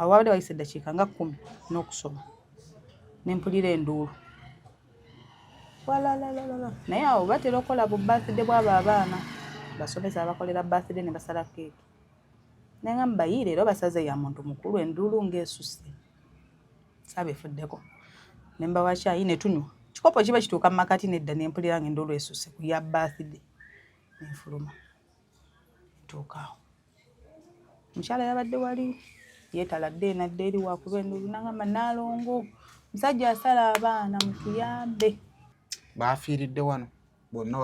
awo wabadde wayise eddakiika nga 10 n'okusoma ne mpulira enduulu walalalala naye awo batera okukola bu birthday bw'abo abaana basomesa abakolera birthday ne basala keeki naye nga mubayiire era basaze ya muntu mukulu enduulu ng'esusse saabeefuddeko ne mbawa caayi ne tunywa kikopo kiba kituuka mu makati nedda ne mpulira ng'enduulu esusse ku ya birthday ne nfuluma ntuuka awo omukyala yabadde wali yeetaladde nadde eri wakuba enduulu nangamba Naalongo musajja asala abaana mutuyambe. Baafiiridde wano bonna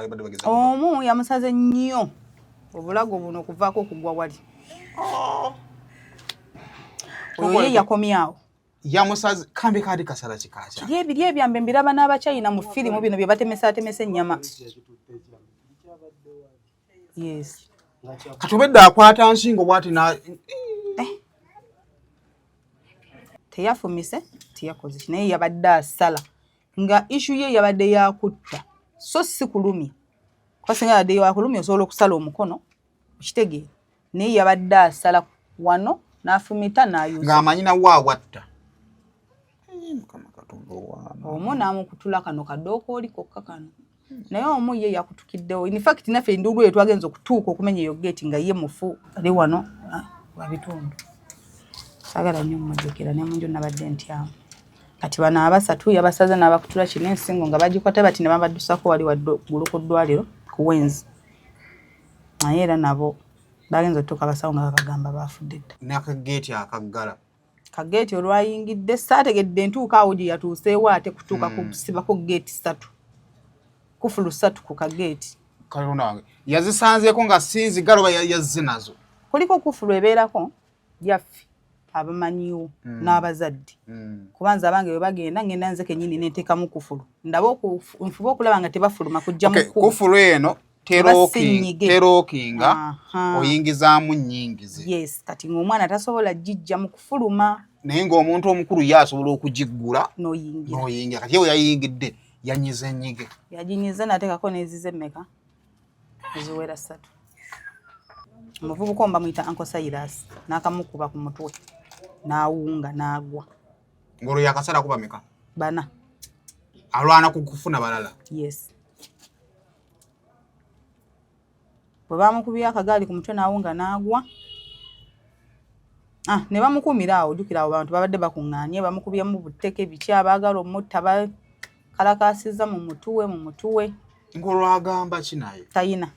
badde bageza omu yamusaze nnyo obulago buno okuvaako okugwa wali oyo ye yakomye awo yamusaze kambi kaadi kasala kikaaca biri ebyambe mbiraba n'Abachina mu firimu bino bye batemesatemesa ennyama. Yes. Katubedde akwata nsingo bwati na teyafumise teyakoze naye yabadde asala nga issue ye yabadde yakutta so si kulumya kwasinga yabadde yakulumya osobola okusala omukono okitegeera naye yabadde asala wano n'afumita n'ayuza ng'amanyina waawatta omu n'amukutula kano kadooka oli kokka kano naye omu ye yakutukiddewo in fact naffe enduulu eyo twagenza okutuuka okumenya eyo geeti nga ye mufu ali wano wabitundu saagala nnyo mmujjukira ne munju nabadde ntyamu kati bano abasatu yabasaze n'abakutula kino ensingo nga bagikwata bati ne babaddusako wali waggulu ku ddwaliro ku Wenzi naye era nabo bagenza okutuuka abasawo nga babagamba baafudde dda n'akageeti akaggala kageeti olwayingidde saategedde ntuuka awo gye yatuuseewo ate kutuuka kusibako geeti 3 kufulu 3 ku kageeti kalonange yazisanzeeko nga sinzigalo yazze nazo kuliko kufulu ebeerako yaffe abamanyiwo n'abazadde kubanza abange bwe bagenda ngenda nze kennyini nenteekamu kufulu ndaba nfuba okulaba nga tebafuluma kujja mu kufulu eno terookinga oyingizaamu nnyingize. Yes, kati ng'omwana tasobola gijja mu kufuluma naye ng'omuntu omukulu ye asobola okugiggula n'oyingira kati yewe yayingidde yanyiza ennyige yaginyiza n'ateekako n'ezize emmeka eziwera 3 omuvubuka omba muyita Uncle Cyrus n'akamukuba ku mutwe n'awunga n'agwa ng'olwo yakasala kuba meka 4 alwana ku kufuna balala. Yes. Bwe bamukubye akagaali ku mutwe n'awunga n'agwa ne bamukuumira awo ojjukira abo bantu babadde bakuŋŋaanye bamukubyemu butteke biki abaagala omutta bakalakaasiza mu mutuwe ng'olwo agamba ki naye tayina.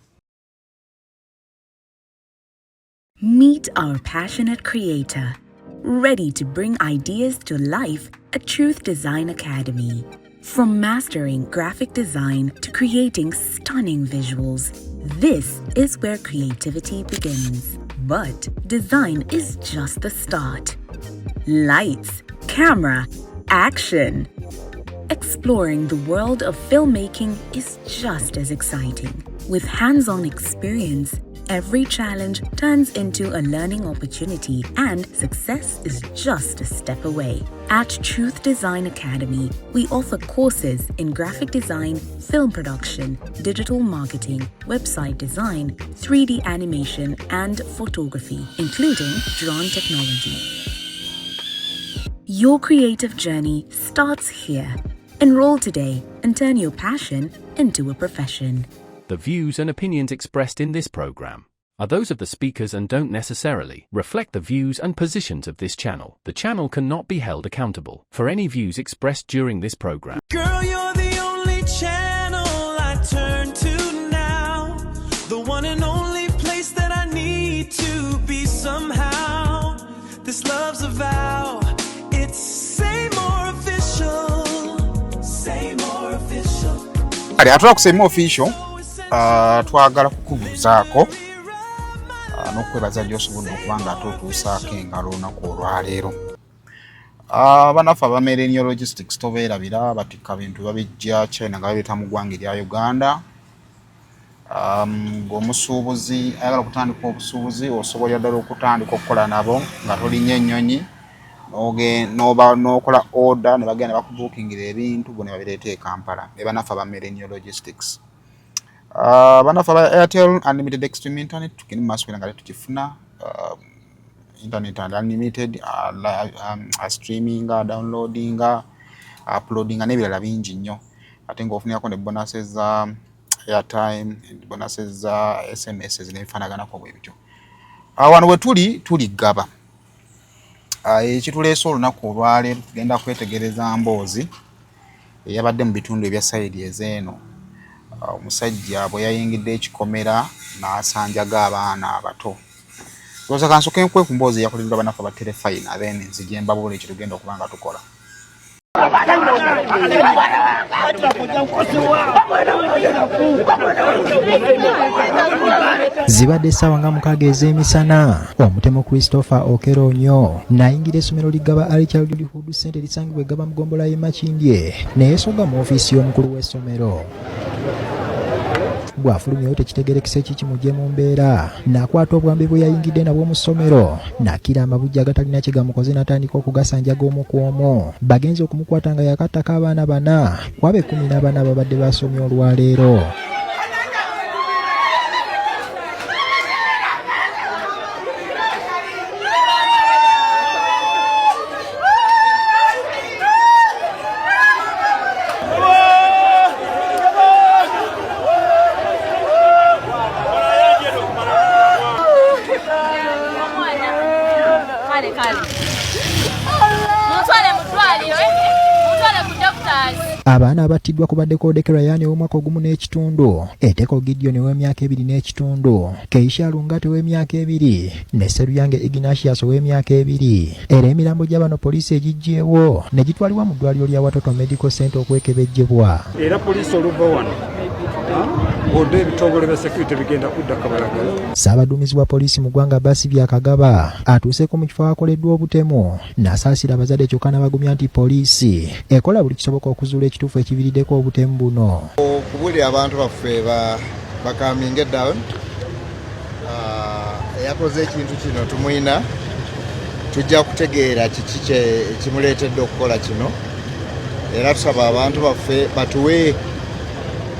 Meet our passionate creator, ready to bring ideas to life at Truth Design Academy. From mastering graphic design to creating stunning visuals, this is where creativity begins. But design is just the start. Lights, camera, action. Exploring the world of filmmaking is just as exciting. With hands-on experience, every challenge turns into a learning opportunity and success is just a step away. At Truth Design Academy, we offer courses in graphic design, film production, digital marketing, website design, 3D animation, and photography, including drone technology. Your creative journey starts here. Enroll today and turn your passion into a profession. The views and opinions expressed in this program are those of the speakers and don't necessarily reflect the views and positions of this channel. The channel cannot be held accountable for any views expressed during this program. Girl, you're the only channel I turn to now. The one and only place that I need to be somehow. This love's a vow. It's Say More Official. Say More Official. Ali atula ku Say More Official twagala kukubuuzaako n'okwebaza gy'osobodde okuba nga ate otuusaako engalo olunaku olwaleero. Banaffe abameerenio logistics tobeerabira batikka bintu babijja China nga babireeta mu ggwanga erya Uganda. Ng'omusuubuzi ayagala okutandika obusuubuzi osobola ddala okutandika okukola nabo nga tolinnya ennyonyi n'okola order ne bagenda bakubuukingira ebintu bo ne babireeta e Kampala. Banaffe abameerenio logistics. Banaffe aba Airtel Unlimited Extreme Internet tukiri mu maaso nga tukifuna internet and unlimited, streaminga, downloadinga, uploadinga n'ebirala bingi nnyo. Ate ng'ofunirako ne bonuses za airtime, bonuses za SMS n'ebifaanaganako bwe bityo. Wano we tuli gaba. Ekituleese olunaku olwaleero tugenda kwetegereza mboozi eyabadde mu bitundu ebya sayidi ezeeno. Omusajja bwe yayingidde ekikomera n'asanjaga abaana abato. Looza kansoke nkwe ku mboozi eyakoleddwa bannaffe aba Terefayina, then nzije mbabula ekitugenda okuba nga tukola. Zibadde essaawa nga 6 ez'emisana omutemu Christopher Okeronyo n'ayingira essomero ligaba Ali Childhood Hood Center lisangibwa eggaba Mugombola y'e Makindye neyeesogga mu ofiisi y'omukulu w'essomero. Bw'afulumyewo tekitegerekese kikimujje mu mbeera n'akwata obwambe bwe yayingidde nabwo mu ssomero n'akkira amabujja agatalina kye gamukoze n'atandika okugasanjaga omu ku omu. Bagenze okumukwata nga yakattako abaana 4 ku abo 14 ababadde basomye olwaleero. Abaana abattiddwa kubaddeko Dekera Yane w'omwaka ogumu n'ekitundu, Eteko Gideon w'emyaka 2 n'ekitundu, Keisha Lungate w'emyaka 2 ne Seruyange Ignatius w'emyaka 2. Era emirambo gy'abano poliisi egiggyeewo ne gitwalibwa mu ddwaliro lya Watoto Medical Center okwekebejjebwa. Era poliisi oluva wano bodde ebitongole bya security bigenda kudda Kabalagala. Ssaabaduumizi wa poliisi mu ggwanga Basibya Kagaba atuuseeko mu kifo akoleddwa obutemu n'asaasira abazadde kyokka n'abagumya nti poliisi ekola buli kisoboka okuzuula ekituufu ekibiriddeko obutemu buno. Okubulira abantu baffe bakaminge down, eyakoze ekintu kino tumuyina, tujja kutegeera kiki kimuleetedde okukola kino, era tusaba abantu baffe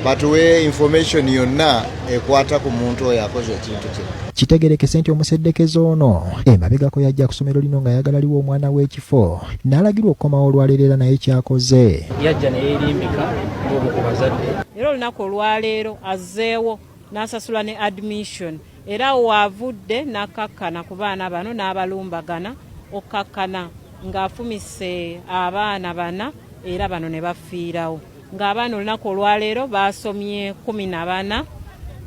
batuwe information yonna ekwata ku muntu oyo akoze ekintu kino. Kitegerekese nti omuseddekezo ono emabegako yajja ku ssomero lino nga yagaliwo omwana w'ekifo n'alagirwa okukomawo olwaleero era naye kyakoze. Yajja ne yeerimbika ng'omu ku bazadde. Era olunaku olwaleero azzeewo n'asasula ne admission era waavudde n'akkakkana ku baana bano n'abalumbagana okkakkana ng'afumise abaana 4 era bano ne bafiirawo. Ng'abaana olunaku olwaleero basomye 14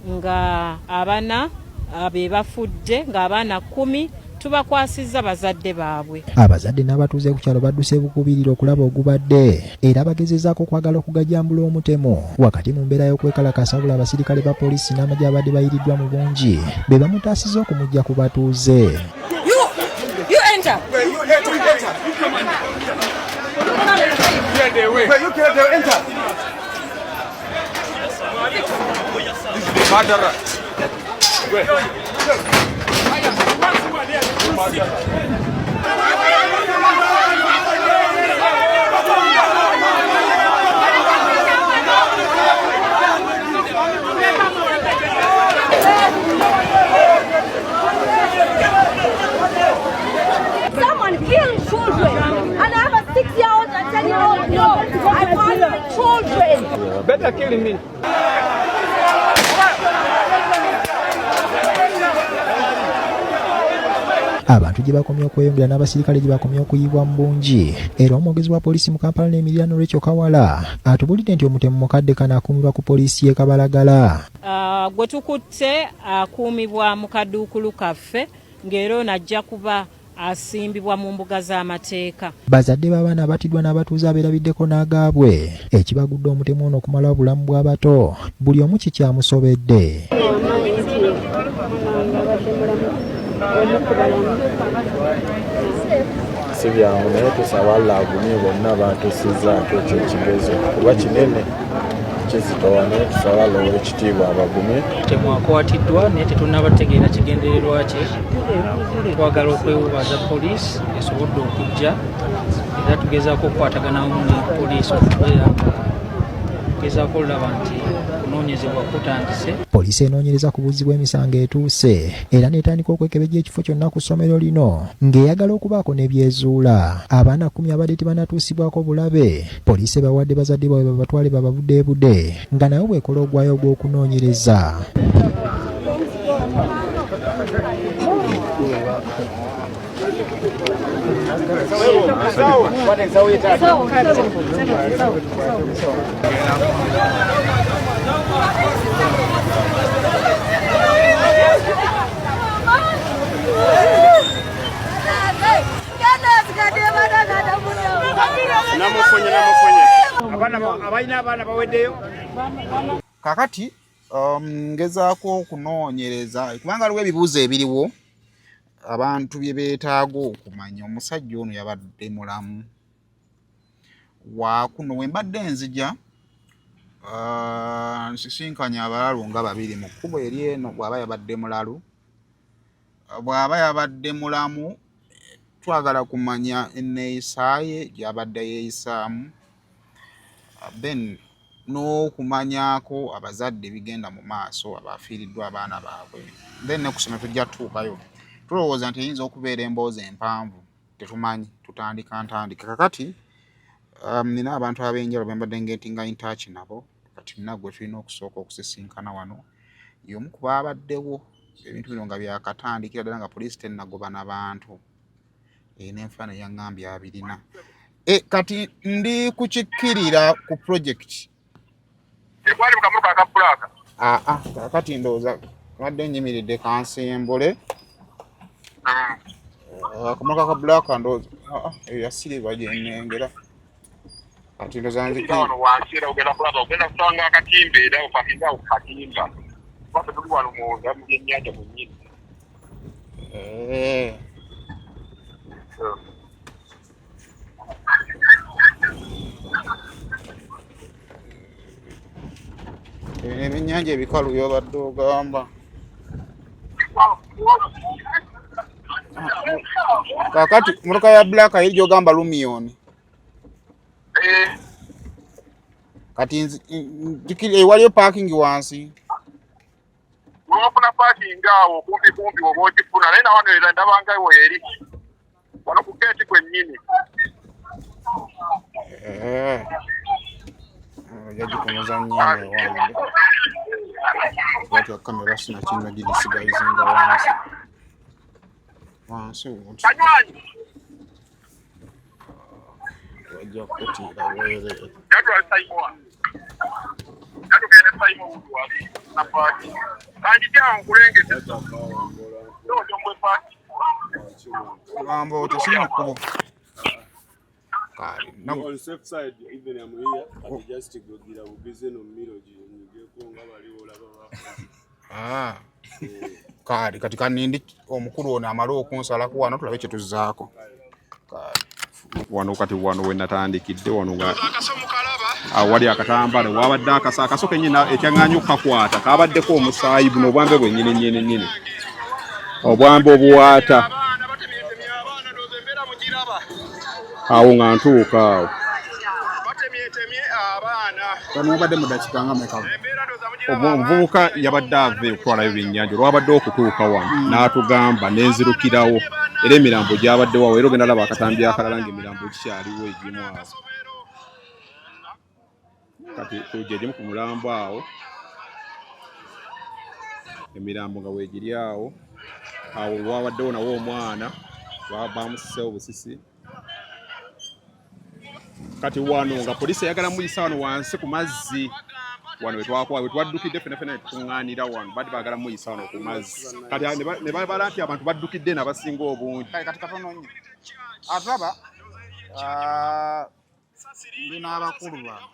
nga abana be bafudde ng'abaana 10 tubakwasizza bazadde baabwe. Abazadde n'abatuuze ku kyalo badduse bukubirira okulaba ogubadde era bagezezaako okwagala okugajambula omutemu wakati mu mbeera y'okwekalakasa bula abasirikale ba poliisi n'amagye abadde bayiriddwa mu bungi be bamutaasizza okumujja ku batuuze. Someone kills children, and I have a 6-year-old and 10-year-old. No, I want my children. Better kill me. Abantu gye bakomye okweyongera n'abasirikale gye bakomye okuyibwa mu bungi era omwogezi wa poliisi mu Kampala n'emiriraano Rachel Kawala atubulidde nti omutemu mukadde kano akuumibwa ku poliisi y'e Kabalagala. Gwe tukutte akuumibwa mu kaduukulu kaffe ng'era ono ajja kuba asimbibwa mu mbuga z'amateeka. Bazadde b'abaana abatiddwa n'abatuuze abeerabiddeko n'agaabwe ekibagudde omutemu ono okumala obulamu bw'abato buli omu kikyamusobedde. Si byangu naye tusaba laagumye bonna bantusizzaako ekyo ekigezo kuba kinene kizitowa naye tusaba lowo ekitiibwa abagumye. Temwakwatiddwa naye tetunnabategeera kigendererwa kye. Twagala okwewubaza poliisi esobodde okujja era tugezaako okukwatagana ne poliisi okubeera tugezaako olaba nti okunoonyezebwa kutandise. Poliisi enoonyereza ku buzzi bw'emisango etuuse era n'etandika okwekebejja ekifo kyonna ku ssomero lino ng'eyagala okubaako n'ebyezuula. Abaana 10 abadde tebanatuusibwako bulabe poliisi bawadde bazadde baabwe babatwale bababuddeebudde nga nayo bw'ekola ogwayo ogw'okunoonyereza. Kakati ngezaako okunoonyereza kubanga waliwo ebibuuzo ebiriwo abantu bye beetaaga okumanya. Omusajja ono yabadde mulamu waakuno we mbadde nzija nsisinkanya abalalu nga 2 mu kkubo eri eno. Bw'aba yabadde mulalu, bw'aba yabadde mulamu twagala kumanya enneeyisa ye gy'abadde yeeyisaamu, then n'okumanyaako abazadde bigenda mu maaso abafiiriddwa abaana baabwe, then ne kusoma tujja tutuukayo. Tulowooza nti eyinza okubeera emboozi empanvu, tetumanyi tutandika ntandika. Kakati nina abantu ab'enjawulo be mbadde ngetinga in touch nabo. Kati nagwe tulina okusooka okusisinkana wano y'omu ku baabaddewo ebintu bino nga byakatandikira ddala nga poliisi tennagoba n'abantu. N'enfaanana yaŋŋambye abirina. Kati ndi kukikkirira ku project. Kakati ndowooza badde nyimiridde kansimbule. Akamotoka ka black ndowooza eyo yasiribwa gye nnengera. Kati ndowooza nzikira wano wansi era ogenda kulaba ogenda kusanga akatimba era okatinga okatimba. Kuba tuli wano munda mu byennyanja mu nnyini. Ebyennyanja ebikalu by'obadde ogamba. Kakati motoka ya black eri gy'ogamba Lumion. Kati waliyo parking wansi. Wafuna parking awo kumpi oba ogifuna naye nawano era ndabanga eri wano ku gate kwennyini. Yagikomeza nnyo wange. Watu wa kamera sina kintu gidisigayizinga wansi. Wansi wonti. Wajja kutira wele. Yatwa Saimoa. Yatwa kene Saimoa wali na party. Kandi kya nkulengeze. Ndio jomwe party. Mambo tosina kubo. No. On safe side, even I'm here, I just go get a business no mirror. Kadi katika nindi omukulu ono amala okunsalaku wano tulabe kye tuzzaako. Wano kati wano we natandikidde wano nga awali akatambala wabadde akasoke nnyina ekyaŋŋaanyi okukakwata kabaddeko omusaayi buno obwambe bwennyini obwambe obuwaata awo nga ntuuka awo. Mubadde mu dakiika nga meka? Omuvubuka yabadde ava okutwalayo ebyennyanja olwabadde okutuuka wano n'atugamba n'enzirukirawo era emirambo gyabaddewo awo era ogenda laba akatambi akalala ng'emirambo gikyaliwo egimu awo. Kati tujja egimu ku mulambo awo emirambo nga weegiri awo lwabaddewo nawo omwana bamusisewo busisi. Kati wano nga poliisi eyagala muyisa wano wansi ku mazzi wano wetwaddukidde fenefene tukuŋŋaanira wano badde baagala muyisa wano ku mazzi kati ne babala nti abantu baddukidde n'abasinga obungi. Kati katono nnyo atulaba ndina abakulu bano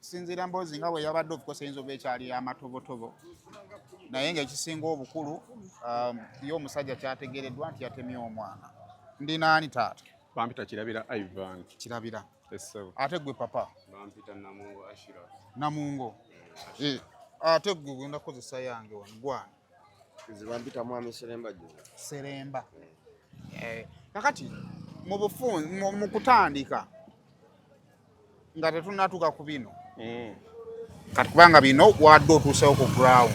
sinzira mboozi nga bwe yabadde obukosa eyinza oba ekyali y'amatobotobo naye ng'ekisinga obukulu ye omusajja kyategeereddwa nti yatemye omwana. Ndinaani taata? Bampita Kirabira Ivan. Kirabira. Eso. Ate gwe papa? Bampita Namungo Ashira. Namungo. Ate gwe gwenda kukozesa yange wano gwana. Bampita Mwami Seremba jo. Seremba. Kakati mu kutandika nga tetunnatuuka ku bino kati kubanga bino wadde otuusewo ku ground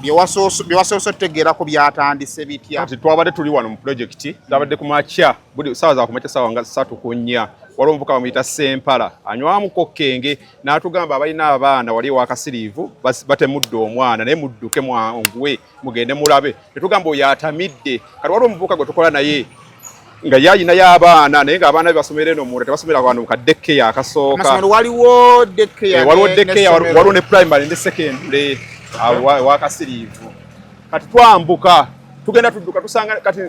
byewasoose tutegeerako byatandise bitya kati twabadde tuli wano mu projekiti twabadde ku makya buli ssaawa za kumakya ssaawa nga 3 ku 4 waliwo omuvuka bamuyita Sempala anywamuko kkenge n'atugamba abalina abaana wali wakasiriivu batemudde omwana naye mudduke mwanguwe mugende mulabe tetugamba oyo atamidde kati waliwo omuvuka gwe tukola naye nga yayina y'abaana naye ng'abaana be basomera eno munda tebasomera wano ka daycare akasooka waliwo daycare waliwo ne primary ne secondary wakasiriivu kati twambuka tugenda tudduka tusanga kati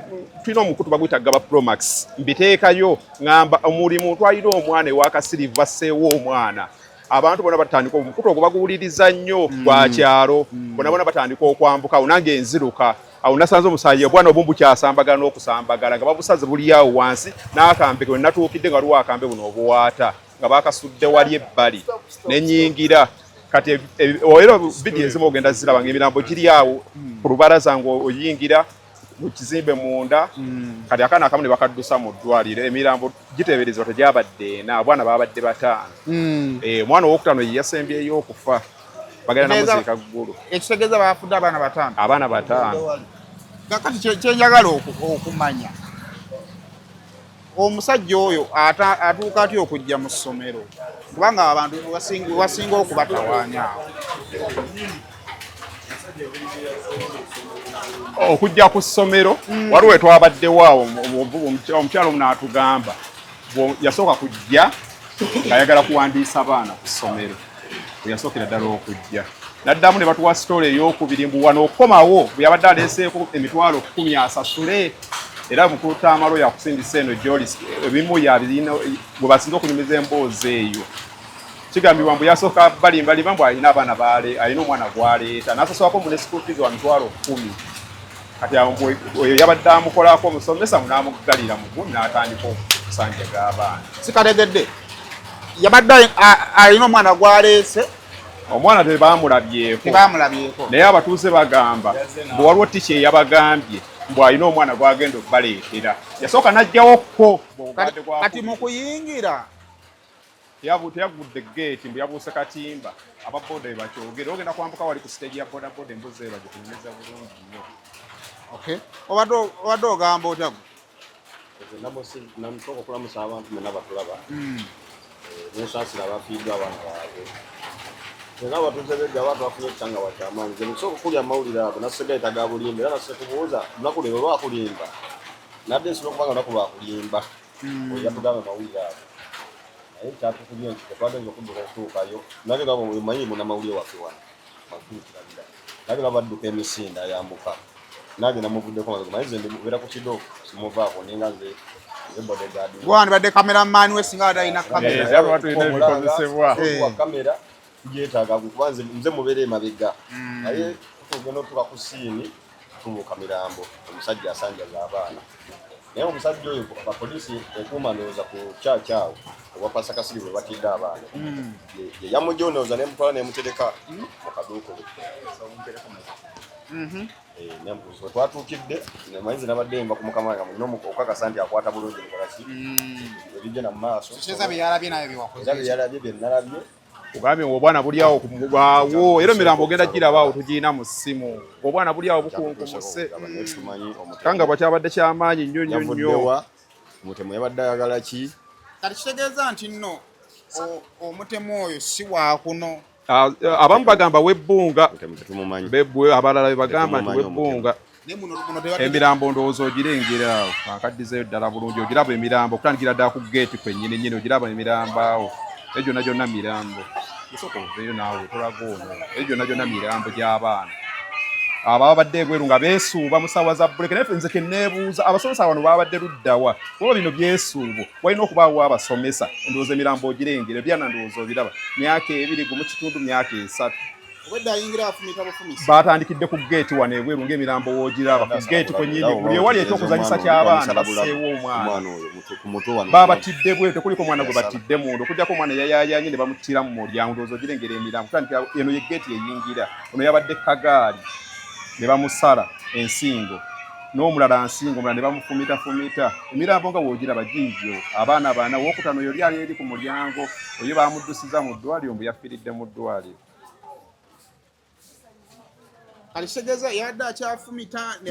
tulina omukutu baguyita Gaba Promax mbiteekayo ngamba omulimu twalina omwana ewakasiriivu basseewo omwana abantu bona batandika omukutu ogwo baguwuliriza nnyo gwa kyalo bona batandika okwambuka awo nange enziruka awo nasanze omusaayi obwana obumbu kyasambagala n'okusambagala nga babusaze buli awo wansi n'akambe ke natuukidde nga luwa akambe buno obuwaata nga bakasudde wali ebbali n'ennyingira kati era vidiyo ezimu ogenda ziraba ng'emirambo giri awo ku lubalaza ng'oyingira mu kizimbe munda kati akaana akamu ne bakaddusa mu ddwaliro emirambo giteeberezebwa tegyabadde ena abwana babadde 5 omwana owokutaano ye yasembyeyo okufa bagenda namuziika ggulu ekitegeeza bafudde abaana 5 kati kyenjagala okumanya omusajja oyo atuuka atya okujja mu ssomero kubanga abantu basinga okubatawaanya okujja ku ssomero waliwo twabaddewo awo omukyalo omu n'atugamba yasooka kujja ng'ayagala kuwandiisa abaana ku ssomero yasookera ddala okujja naddamu ne batuwa sitole ey'okubiri mbu wano okukomawo bwe yabadde aleeseeko emitwalo 10 asasule era mukulu Tamalo yakusindisa eno Jolis ebimu yabirina bwe basinza okunyumiza emboozi eyo kigambibwa mbu yasooka balimbalimba mbu alina abaana alina omwana gwaleeta n'asasulako mu ne school fees wa mitwalo 10 kati oyo yabadde amukolako omusomesa mu n'amuggalira mu gumi n'atandika okusanja g'abaana sikalegedde yabadde alina omwana gwaleese omwana tebamulabyeko naye abatuuze bagamba mbu waliwo tiki eyabagambye mbu alina omwana gwagenda okubaleetera yasooka n'ajjawokko kati mu kuyingira teyagudde geeti mbu yabuuse katimba ababoda be bakyogera ogenda kwambuka wali ku siteegi ya bodaboda embuzi eba gyetunyumiza bulungi nnyo obadde ogamba otya namusooka okulamusa abantu mena batulaba nensaasira abafiiddwa abaana baabwe era abatuuze begga abantu bafunye ekitanga wakyamaanyi ze musooka okulya amawulire ago nasegaita ga bulimba era nase kubuuza lunaku lero lwakulimba nadde nsobola okubanga lunaku lwakulimba oyo yatugambe amawulire ago naye kyatukulye nti tetwagenza okudduka okutuukayo nage nga omanyi munamawulire waffe wano makuukirabira nage nga badduka emisinde ayambuka nage namuvuddeko naye nze ndimubeera ku kido simuvaako ninga nze gwani badde kameramaani we singa badalina kamera tugyetaaga kubanze nze mubeere emabega naye tugenda otuka ku siini tubuuka mirambo omusajja asanjaza abaana naye omusajja oyo abapoliisi ekuuma ndowooza ku kyakyawo obwapasa kasiri bwe batidde abaana yamujondooza nemutwala nemutereka mu kaduukulu we twatuukidde nemayinzi nabaddemba ku mukama wange mulina okukakasa nti akwata bulungi mukolaki ebijja na mu maaso byalabye byenalabye ugambye obwana buli awo kubaawo era emirambo ogenda girabaawo tugiina mu ssimu obwana buli awo bukunkumuse kanga bwakyabadde kyamaanyi nnyo nnyo nnyo omutemu yabadde ayagala ki kati kitegeeza nti nno omutemu oyo si waakuno abamu bagamba webbunga abalala be bagamba nti webbunga emirambo ndowooza ogirengera awo akaddizeyo ddala bulungi ogiraba emirambo okutandikira ddala ku geeti kwennyini nnyini ogiraba emirambo awo eyo gyonna gyonna mirambo esooka oveeyo naawe tolaga ono eyo gyonna gyonna mirambo gy'abaana ababadde ebweru nga beesuuba mu ssaawa za buleke naye nze kenneebuuza abasomesa wano babadde luddawa kuba bino byesuubo walina okubaawo abasomesa endowooza emirambo ogirengera ebyana ndowooza obiraba myaka 2 gumu kitundu myaka 3 batandikidde ku geeti wano ebweru ng'emirambo woogiraba ku geeti kwennyini buli ewali ekyokuzanyisa ky'abaana basseewo omwana babatidde bweru tekuliko omwana gwe batidde munda okugyako omwana yayaayanye ne bamuttira mu mulyango ndowooza ogirengera emirambo kutandikira eno ye geeti eyingira ono yabadde kagaali ne bamusala ensingo n'omulala nsinga omulala ne bamufumita emirambo nga woogiraba giivyo abaana bana wokutano yoli ali eri ku mulyango oyo bamuddusiza mu ddwaliro mbu yafiiridde mu ddwaliro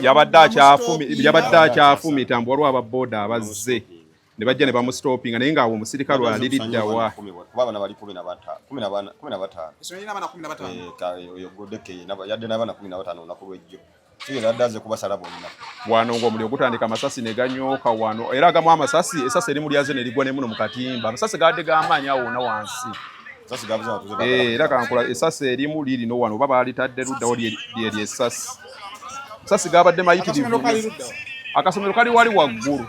yabadde akyafumita mbu waliwo ababooda abazze ne bajja ne bamusitopinga naye ng'awo omusirikale aliriddawa kuba abana bali 15 oyo godeke yadde n'abaana 15 olunaku lw'ejjo sigenda addaze kubasala bonna wano ng'omuliro gutandika amasasi ne ganyooka wano era agamu amasasi esasi erimu lyaze ne ligwa nemuno mu katimba amasasi gaadde g'amaanyi awo wonna wansi era kankula esasi erimu lirino wano oba baalitadde luddawo lyeri esasi gabadde mayitirivu akasomero kali wali waggulu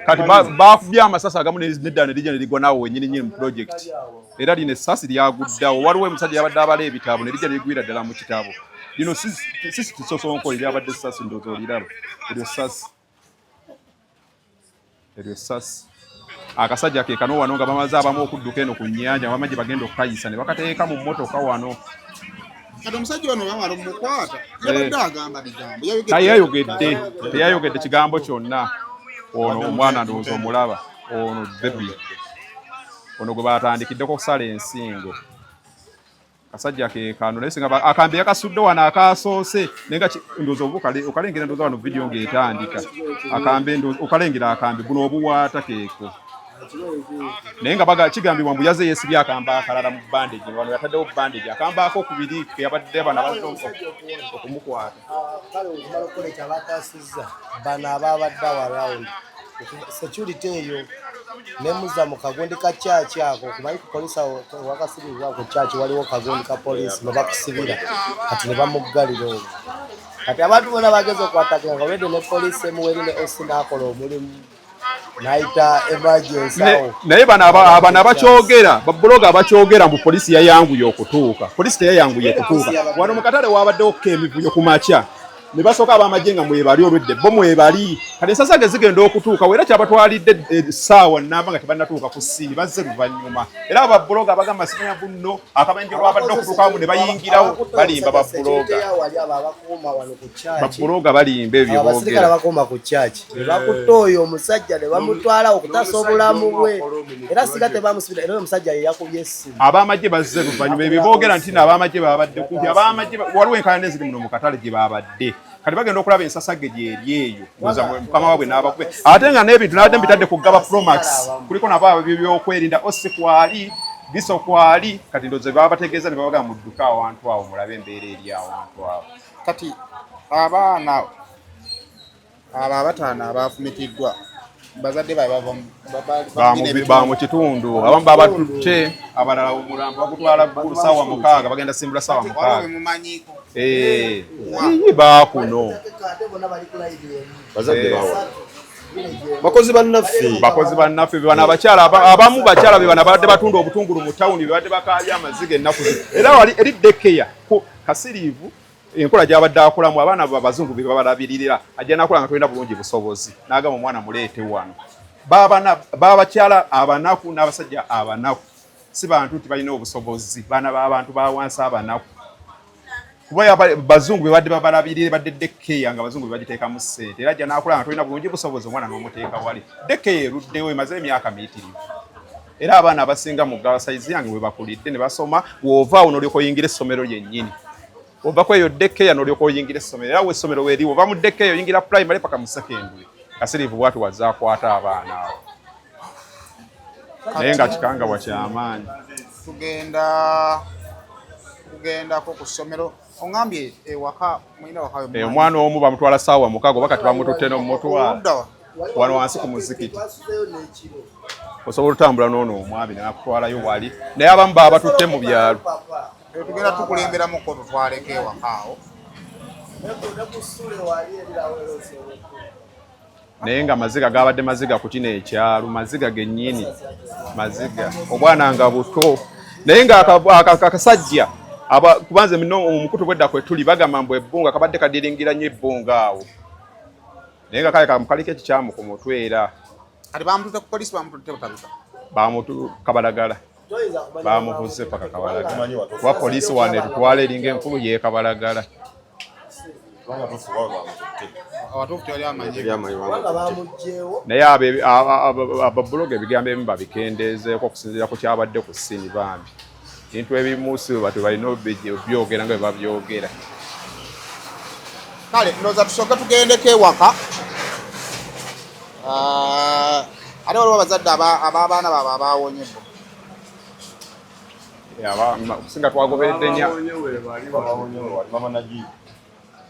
kati bakubye amasasi agamu nedda ne lijja ne ligwa naawo wennyini mu project era lino essasi lyaguddawo waliwo omusajja yabadde abala ebitabo ne lijja ne ligwira ddala mu kitabo lino sisi tisosonko lyabadde essasi ndowooza oliraba eryo essasi akasajja ke kano wano nga bamaze abamu okudduka eno ku nnyanja bamagye bagenda okukayisa ne bakateeka mu mmotoka wano kati omusajja ono bamala mumukwata yabadde agamba bigambo teyayogedde kigambo kyonna ono omwana ndowooza omulaba ono bebi ono gwe batandikiddeko okusala ensingo kasajja ke kano naye singa akambe yakasudde wano akasoose naye nga ndowooza okalengera ndowooza wano vidiyo ng'etandika akambe okalengera akambe buno obuwaata keeko naye nga kigambibwa mbu yaze yeesibye akamba akalala mu bandage wano yataddewo bandage akamba akokubiri ke yabadde abana okumukwata kale okumala okukola ekyabakwasizza bano ababadde awarawundi security eyo nemuza mu kagundi ka chachi ako kumanyi ku polisi wakasibirwa ku chachi waliwo kagundi ka polisi nebakusibira kati ne bamuggalira olwo kati abantu bona bageza okwatakira nga olwedde ne polisi emuweri ne osi n'akola omulimu naita emergency naye bano abakyogera babuloga abakyogera mbu polisi yayanguye okutuuka polisi teyayanguye kutuuka wano mu katale wabaddewo emivuyo ku makya ne basooka abamagye nga mwebali olwedde bo mwebali kati ensasa ge zigenda okutuuka weera kyabatwalidde essaawa namba nga tebannatuuka ku ssiiri bazze luvannyuma era ababuloga abagamba simanya bunno akabenje lwabadde okutuukamu ne bayingirawo balimba babuloga balimba ebyo abasirikale bakoma ku chachi ne bakutta oyo omusajja ne bamutwala okutasa obulamu bwe era siga tebamusibira era omusajja yakubye essimu abamagye bazze luvannyuma ebyo boogera nti abamagye babadde kumpi abamagye waliwo enkaayana eziri muno mu katale gye babadde kati bagenda okulaba ensasage gyeri eyo mukama waabwe n'abakube ate nga n'ebintu nabadde mbitadde ku gaba promax kuliko nabo ababyo byokwerinda ose kwali biso kwali kati ndoze babategeeza ne babaga mudduka awantu awo mulabe embeera eri awantu awo kati abaana abo abataano abafumitiddwa bazadde ba mu kitundu abamu babatutte abalala omulambo bagutwala ggulu ssaawa 6 bagenda simbula ssaawa 6 baakuno bakozi bannaffe bebana abakyala abamu bakyala bebana badde batunda obutungulu mu tawuni bebadde bakaabya amaziga ennaku era wali eriddekeya kasiriivu enkola gy'abadde akolamu abaana abazungu be babalabirira ajja nakola nga tolina bulungi busobozi n'agamba omwana muleete wano baabakyala abanaku n'abasajja abanaku si bantu nti balina obusobozi baana b'abantu bawansi abanaku kuba bazungu be badde babalabirire badde dekkeya nga abazungu be bagiteekamu ssente era ajja nakola nga tolina bulungi busobozi omwana n'omuteeka wali dekkeya eruddewo emaze emyaka miitirivu era abaana abasinga mu gasayizi yange bwe bakulidde ne basoma w'ovaawo n'olyoka oyingira essomero lyennyini ova kweyo dekkeya n'olyoka oyingira essomero era w'essomero weeri ova mu dekkeya oyingira primary paka mu secondary kasiriivu bwatu wazze akwata abaana abo naye nga kikangabwa kyamaanyi tugendako ku ssomero oŋambye ewaka mulina waka omwana omu bamutwala ssaawa 6 oba kati bamututte n'omutwala wano wansi ku muzikiti osobola otambula n'ono omwabi nakutwalayo wali naye abamu baba batutte mu byalo tugenda tukulemberamuko tutwaleko ewaka awo naye nga maziga gabadde maziga ku kino ekyalo maziga gennyini maziga obwana nga buto naye nga akasajja kubanze mino omukutu bwedda kwe tuli bagamba mbu ebbunga kabadde kadiringira nnyo ebbunga awo naye nga kale kamukaliko ekikyamu ku mutwe era kati bamututte ku polisi bamututte butabika kabalagala bamuvuze paka kabalagala kuba polisi wane tutwala eringa enkulu ye kabalagala abatuufu tewali amanyi naye ababuloga ebigambo ebimu babikendeezeeko okusinziira ku kyabadde ku ssini bambi ebintu ebimu si bwe balina obyogera nga bwe babyogera. Kale ndowooza tusooke tugendeko ewaka ate waliwo abazadde ab'abaana baabwe abaawonyebwa okusinga twagoberedde nya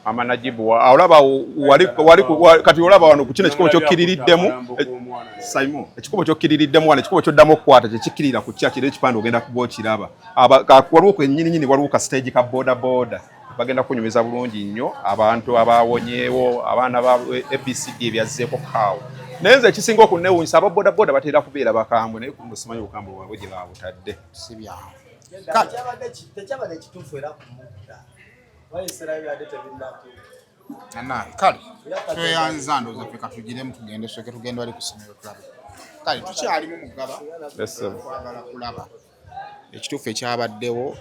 amanajibu olaba kati olaba wano ku kino ekikubo kyokiririddemu Simon ekikubo kyokiririddemu wano ekikubo kyoddamu okukwata kyekikkirira ku kya kiri ekipande ogenda kuba okiraba waliwo kwennyininyini waliwo ka stage ka boda bagenda kunyumiza bulungi nnyo abantu abaawonyeewo abaana ba ABCD ebyazzeeko kaawo naye nze ekisinga okunnewuunyisa aba boda batera kubeera bakambwe naye simanyi obukambwe bwabwe gye baabutadde si byawo tekyabadde ekituufu era kumudda kale tweyanza ndowooza ffe katugiremu tugende soke tugende wali ku ssomero tulabe kale tukyalimu mugaba twagala kulaba ekituufu ekyabaddewo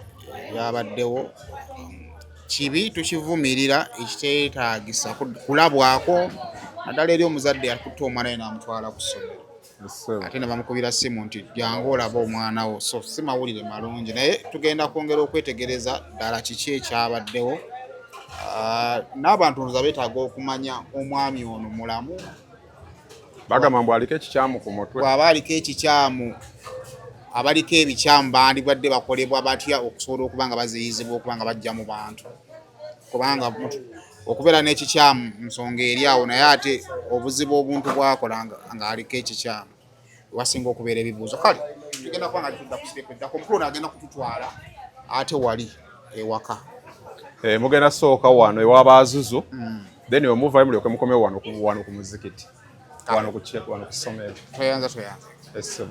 kibi tukivumirira ekiteetaagisa kulabwako naddala eri omuzadde yakutta omwana we n'amutwala ku ssomero ate ne bamukubira ssimu nti jangu olaba omwana wo so si mawulire malungi naye tugenda kwongera okwetegereza ddala kiki ekyabaddewo n'abantu nza beetaaga okumanya omwami ono mulamu bagamba mbu aliko ekikyamu ku mutwe bw'aba aliko ekikyamu abaliko ebikyamu bandibadde bakolebwa batya okusobola okuba nga baziyizibwa okuba nga bajja mu bantu kubanga okubeera n'ekikyamu nsonga eri awo naye ate obuzibu obuntu bwakola nga aliko ekikyamu wasinga okubeera ebibuuzo kale tugenda kuba nga tudda ku sirepu eddako omukulu n'agenda kututwala ate wali ewaka mugenda sooka wano ewabaazuzu then wemuvayo mulyoke mukomewo wano ku muzikiti wano ku ssomero tweyanza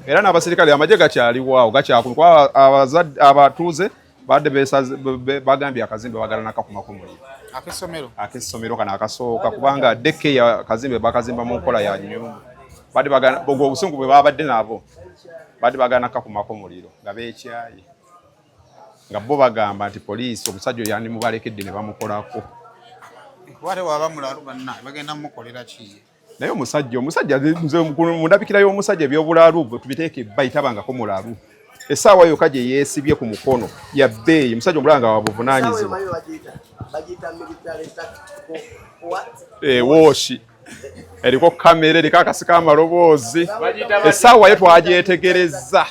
era n'abasirikale amagye gakyaliwaawo gakyakuba abatuuze badde bagambye akazimbe bagala nakakumako muliro ak'essomero kano akasooka kubanga dekeya akazimbe bakazimba mu nkola ya nnyumba badde bagana obwo obusungu bwe babadde nabo badde bagana nakakumako muliro nga beekyaye nga bo bagamba nti poliisi omusajja oyo yandimubalekedde ne bamukolako wate waba mulalu banna bagenda mukolera ki naye omusajja nze mu ndabikira y'omusajja ebyobulalu tubiteeke bayitabangako mulalu essaawa yokka gye yeesibye ku mukono ya bbeeyi omusajja omulanga wabuvunaanyizibwa wooshi eriko kamera eriko akasi k'amaloboozi essaawa ye twagyetegereza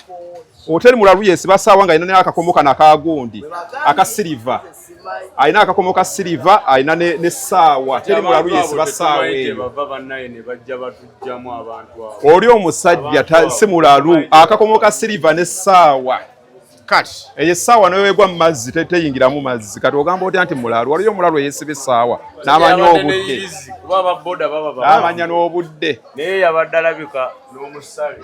oteri mulalu yeesiba ssaawa nga alina n'akakomo kano akagundi akasiriva alina akakomo ka siriva alina n'essaawa teri mulalu yeesiba ssaawa eyo oli omusajja si mulalu akakomo ka siriva n'essaawa kati eyo essaawa neweegwa mu mazzi teyingiramu mazzi kati ogamba otya nti mulalu waliyo omulalu eyeesiba essaawa n'amanya obudde n'amanya n'obudde naye yabadde alabika n'omusale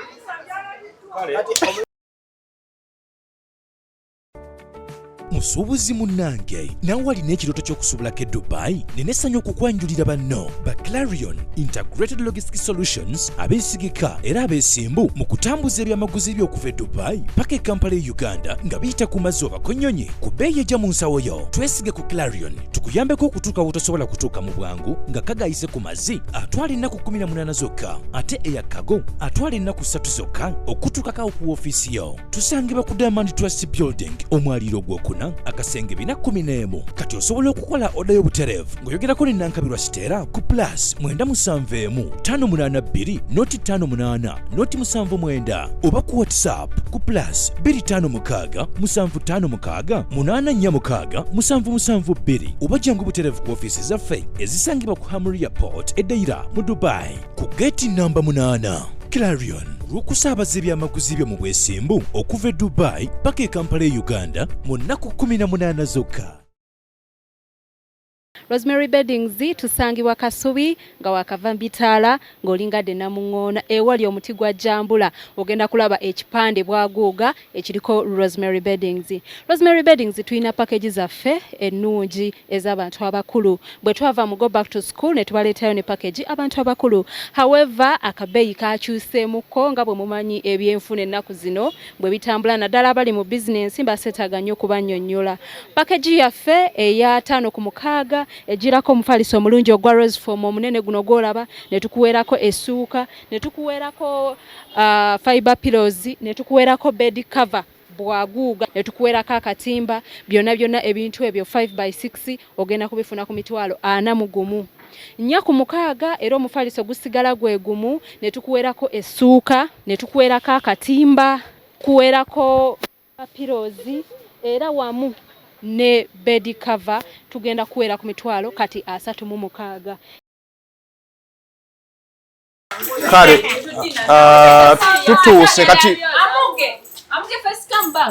musuubuzi munnange nawe walina ekirooto ky'okusuubulako e Dubai nenessanyu okukwanjulira banno ba Clarion Integrated Logistics Solutions abeesigika era abeesimbu mu kutambuza ebyamaguzi by'okuva e Dubai paka e Kampala e Uganda nga biyita ku mazzi oba konnyonyi ku bbeeyi ejja mu nsawo yo. Twesige ku Clarion tukuyambeko okutuuka wotosobola kutuuka mu bwangu nga kagayise ku mazzi atwala ennaku 18 zokka ate eyakago atwala ennaku 3 zokka okutuukako ku woofiisi yo. Tusangibwa ku Diamond Trust Building omwaliiro gw'okuna akasenge 411 kati osobola okukola oda y'obutereevu ng'oyogerako ne Nankabirwa Sitera ku +971 582 58 79 oba ku WhatsApp ku +256 756 846 772 oba jangu butereevu ku ofiisi zaffe ezisangibwa ku Hamri Airport eddaira mu Dubai ku gate namba 8. Clarion lw'okusaabaza ebyamaguzi byo mu bwesimbu okuva e Dubai paka e Kampala e Uganda mu nnaku 18 zokka. Rosemary Beddings tusangibwa Kasubi nga wakava Mbitaala ng'olingadde Namuŋŋoona ewali omuti gwa Jambula ogenda kulaba ekipande bwaguuga ekiriko Rosemary Beddings. Rosemary Beddings tulina package zaffe ennungi ez'abantu abakulu bwe twava mu go back to school ne tubaleetayo ne package abantu abakulu. However akabeeyi kakyuseemuko nga bwe mumanyi ebyenfuna ennaku zino bwe bitambula naddala abali mu business mbaseetaaga nnyo okubannyonnyola. Package yaffe eya 5 ku 6 ejirako omufaliso omulungi ogwa rose form omunene guno gwolaba, ne tukuweerako essuuka, ne tukuweerako fiber pillows, ne tukuweerako bed cover bwaguuga, ne tukuweerako akatimba. Byonna ebintu ebyo 5x6 ogenda kubifuna ku mitwalo 41. 4 era omufaliso gusigala gwe gumu, ne tukuweerako essuuka, ne tukuweerako akatimba, kuweerako pillows era wamu ne bed cover tugenda kuweera ku mitwalo kati 36. Kale tutuuse kati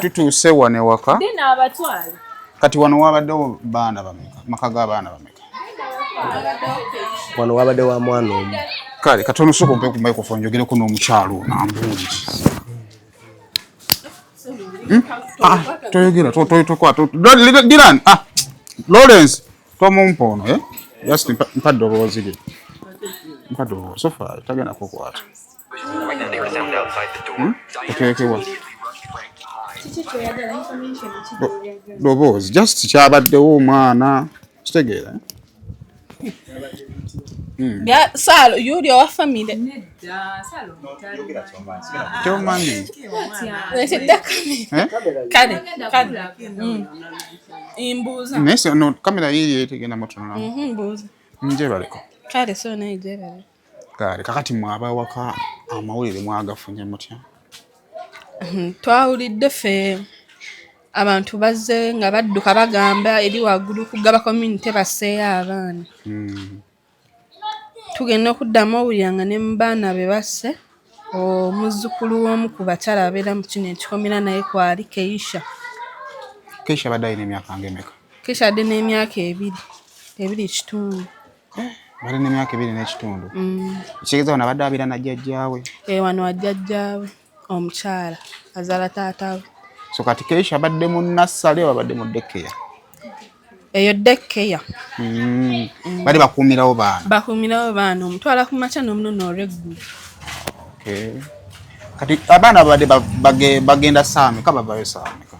tutuuse wane waka kati wano wabaddewo baana bameka maka g'abaana bameka wano wabaddewo wa mwana omu. Kale katono soko mpe ku microphone njogereko n'omukyalo nambuuzi toyogera Dylan Lawrence tomumpono just mpadde oboozi lye mpadde oboozi sofa tagenda kukwata oteekewa loboozi just kyabaddewo omwana kitegeera Salo, yuli wa family. Chomanyi. Kade. Imbuza. Nese no kamera hii yetegenda motono. Mbuza. Nje baliko. Kade so na ije bale. Kale kakati mwaba waka amawulire mwagafunye mutya. Twawulidde fe abantu bazze nga badduka bagamba eri waggulu kugaba community baseeya abaana. Tugenda okuddamu owuliranga ne mu baana be basse omuzzukulu w'omu ku bakyala abeera mu kino ekikomera naye kwali Keisha. Keisha badde alina emyaka ng'emeka? Keisha adde n'emyaka 2.5. Badde n'emyaka 2.5. Kitegeeza wano abadde abeera na jjajjaawe? Wano wa jjajjaawe omukyala azaala taataawe. So kati Keisha badde mu nnassale oba badde mu daycare? Eyo daycare. Bali bakuumirawo baana? Bakuumirawo baana omutwala ku makya n'omunono olw'eggulu. Okay. Kati abaana badde bagenda saameka bavayo saameka?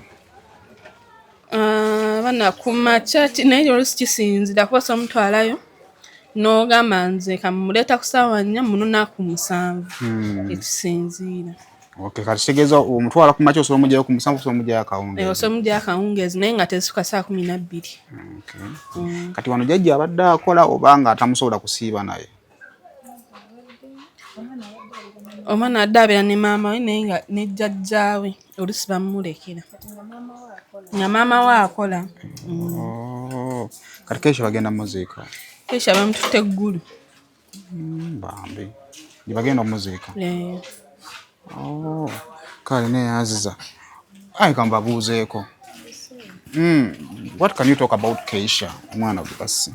Abaana ku makya naye oluusi kisinzira kuba omutwalayo n'ogamba nze kamuleeta ku ssaawa 4 muno naku 7 ekisinziira. Okay, kati kitegeeza omutwala ku makya osobola omugyayo ku 7 osobola omugyayo akawungeezi? Osobola omugyayo akawungeezi naye nga tesuka saa 12. Okay. Kati wano jjajja abadde akola oba nga atamusobola kusiiba naye? Omwana adde abeera ne maama we naye nga ne jjajjaawe oluusi bamulekera. Nga maama we akola. Kati Keisha bagenda muziika? Keisha bamututte eggulu. Bambi. Gye bagenda omuziika? Kale neeyaziza. Ayi kambabuuzeeko. What can you talk about Keisha, omwana gwe basse?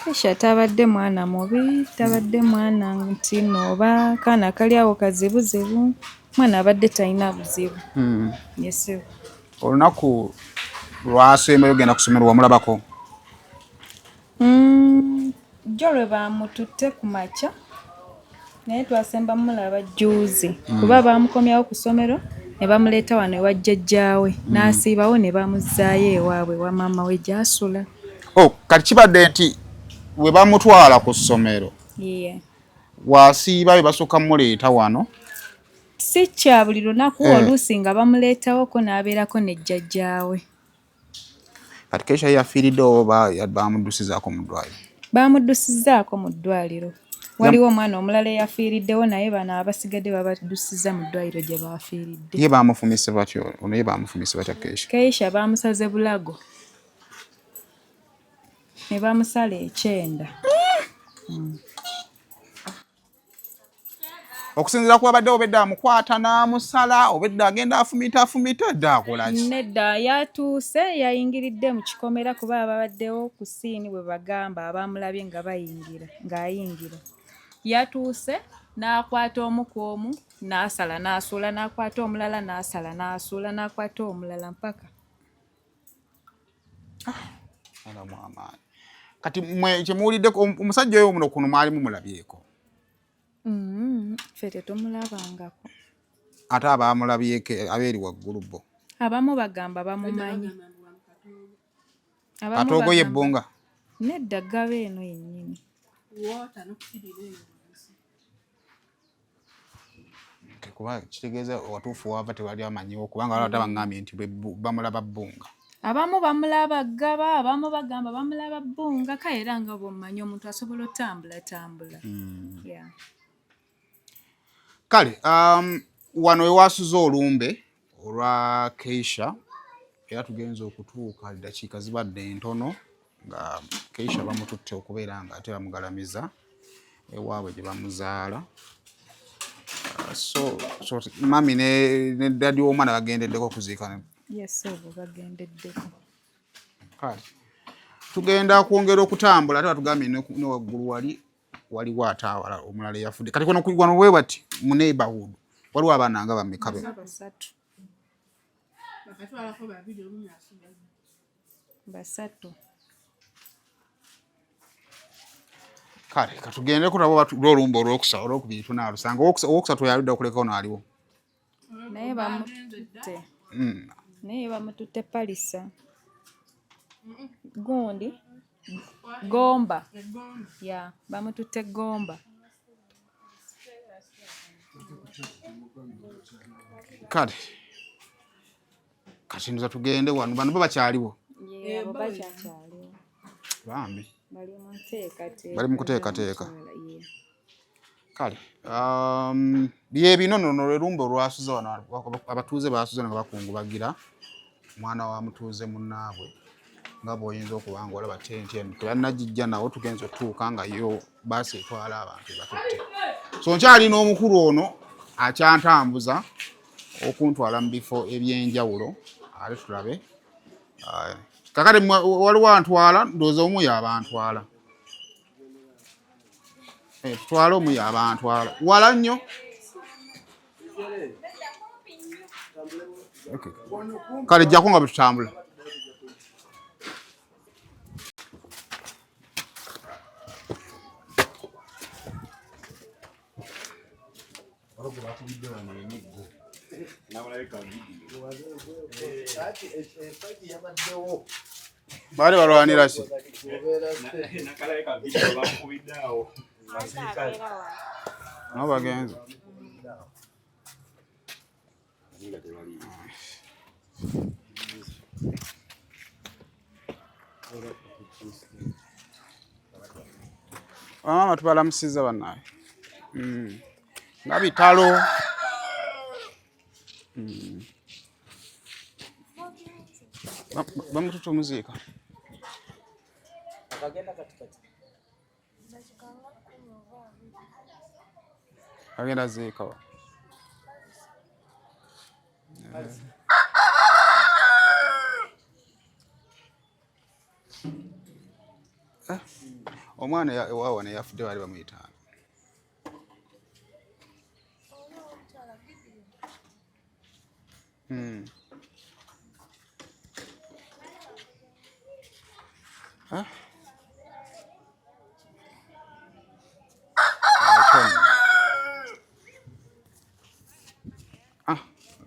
Keisha tabadde mwana mubi, tabadde mwana ntino oba kaana kali awo kazibuzibu. Mwana abadde talina buzibu. Yesu. Olunaku lwasembayo genda kusomera wamulabako? Jjo lwe bamututte ku makya naye twasemba mulaba jjuuzi kuba bamukomyawo ku ssomero ne bamuleeta wano ewa jjajjaawe n'asiibawo ne bamuzzaayo ewaabwe wa maama we gy'asula. Kati kibadde nti we bamutwala ku ssomero wasiibayo basooka muleeta wano? Si kya buli lunaku oluusi nga bamuleetawoko n'abeerako ne jjajjaawe. Kati Keisha yafiiridde oba bamuddusizaako mu ddwaliro? Bamuddusizaako mu ddwaliro. Waliwo omwana omulala eyafiiriddewo naye bano abasigadde babaddusiza mu ddwaliro gye baafiiridde. Ye baamufumise batyo? Ono ye baamufumise batya Keisha? Keisha baamusaze bulago ne bamusala ekyenda. Okusinziira ku babadde obedda amukwata n'amusala obedda agenda afumita dda akola ki? Nedda yatuuse yayingiridde mu kikomera kuba ababaddewo ku siini bwe bagamba abamulabye ng'ayingira. Yatuuse n'akwata omu ku omu n'asala n'asuula, n'akwata omulala n'asala n'asuula, n'akwata omulala mpaka. Kati mwe kyemuwuliddeko omusajja oyo muno kuno mwali mumulabyeko? Ffe tetumulabangako. Ate abaamulabyeko abeeri waggulu bo? Abamu bagamba bamumanyi. Katoogo ye Bbunga? Nedda Gaba eno yennyini. Kuba kitegeeza watuufu wava tewali amanyiwo kubanga waliwo tabangambye nti bamulaba Bbunga. Abamu bamulaba Gaba, abamu bagamba bamulaba Bbunga, kale era nga bw'omanyi omuntu asobola otambula. Yeah. Kale wano ewasuza olumbe olwa Keisha era tugenza okutuuka eddakiika zibadde ntono nga Keisha bamututte okubeera nga ate bamugalamiza ewaabwe gye bamuzaala. So mami ne daddy w'omwana bagendeddeko okuziika. Yes, obo bagendeddeko. Kale tugenda kwongera okutambula ate batugambye ne waggulu waliwo ataawala omulala eyafudde. Kati kono wano we bati mu neighborhood waliwo abaana nga bameka be? Basatu. Kale katugende kulabo olumbe olwokubiri tunaalusanga owokusatu yaludde okuleka ono aliwo. Naye bamututte. Naye bamututte Palisa. Gundi Gomba. Ya, bamututte Gomba. Kale kati nduza tugende wano bano bakyaliwo. Abo bakyakyaliwo. Bambi. Bali mu kuteekateeka. Kale bye bino nno lwe lumbe olwasuza wano abatuuze basuza nga bakungubagira mwana wa mutuuze munnaabwe nga bw'oyinza okuba nga olaba tenti eno teyannagijja nawo tugenza otuuka nga yo baasi etwala abantu batutte. So nkyalina omukulu ono akyantambuza okuntwala mu bifo eby'enjawulo ate tulabe. Kakati waliwo antwala ndowooza omu y'abantwala. Tutwale omu y'abantwala wala nnyo. Kale jjako nga bwe tutambula. Baali balwanira ki? Nabo bagenze. Mama tubalamusiza bannaawe. Nga bitalo. Bamututte omuziika. Agenda ziika wa. Omwana ewaawa ne yafudde baali bamuyitaana.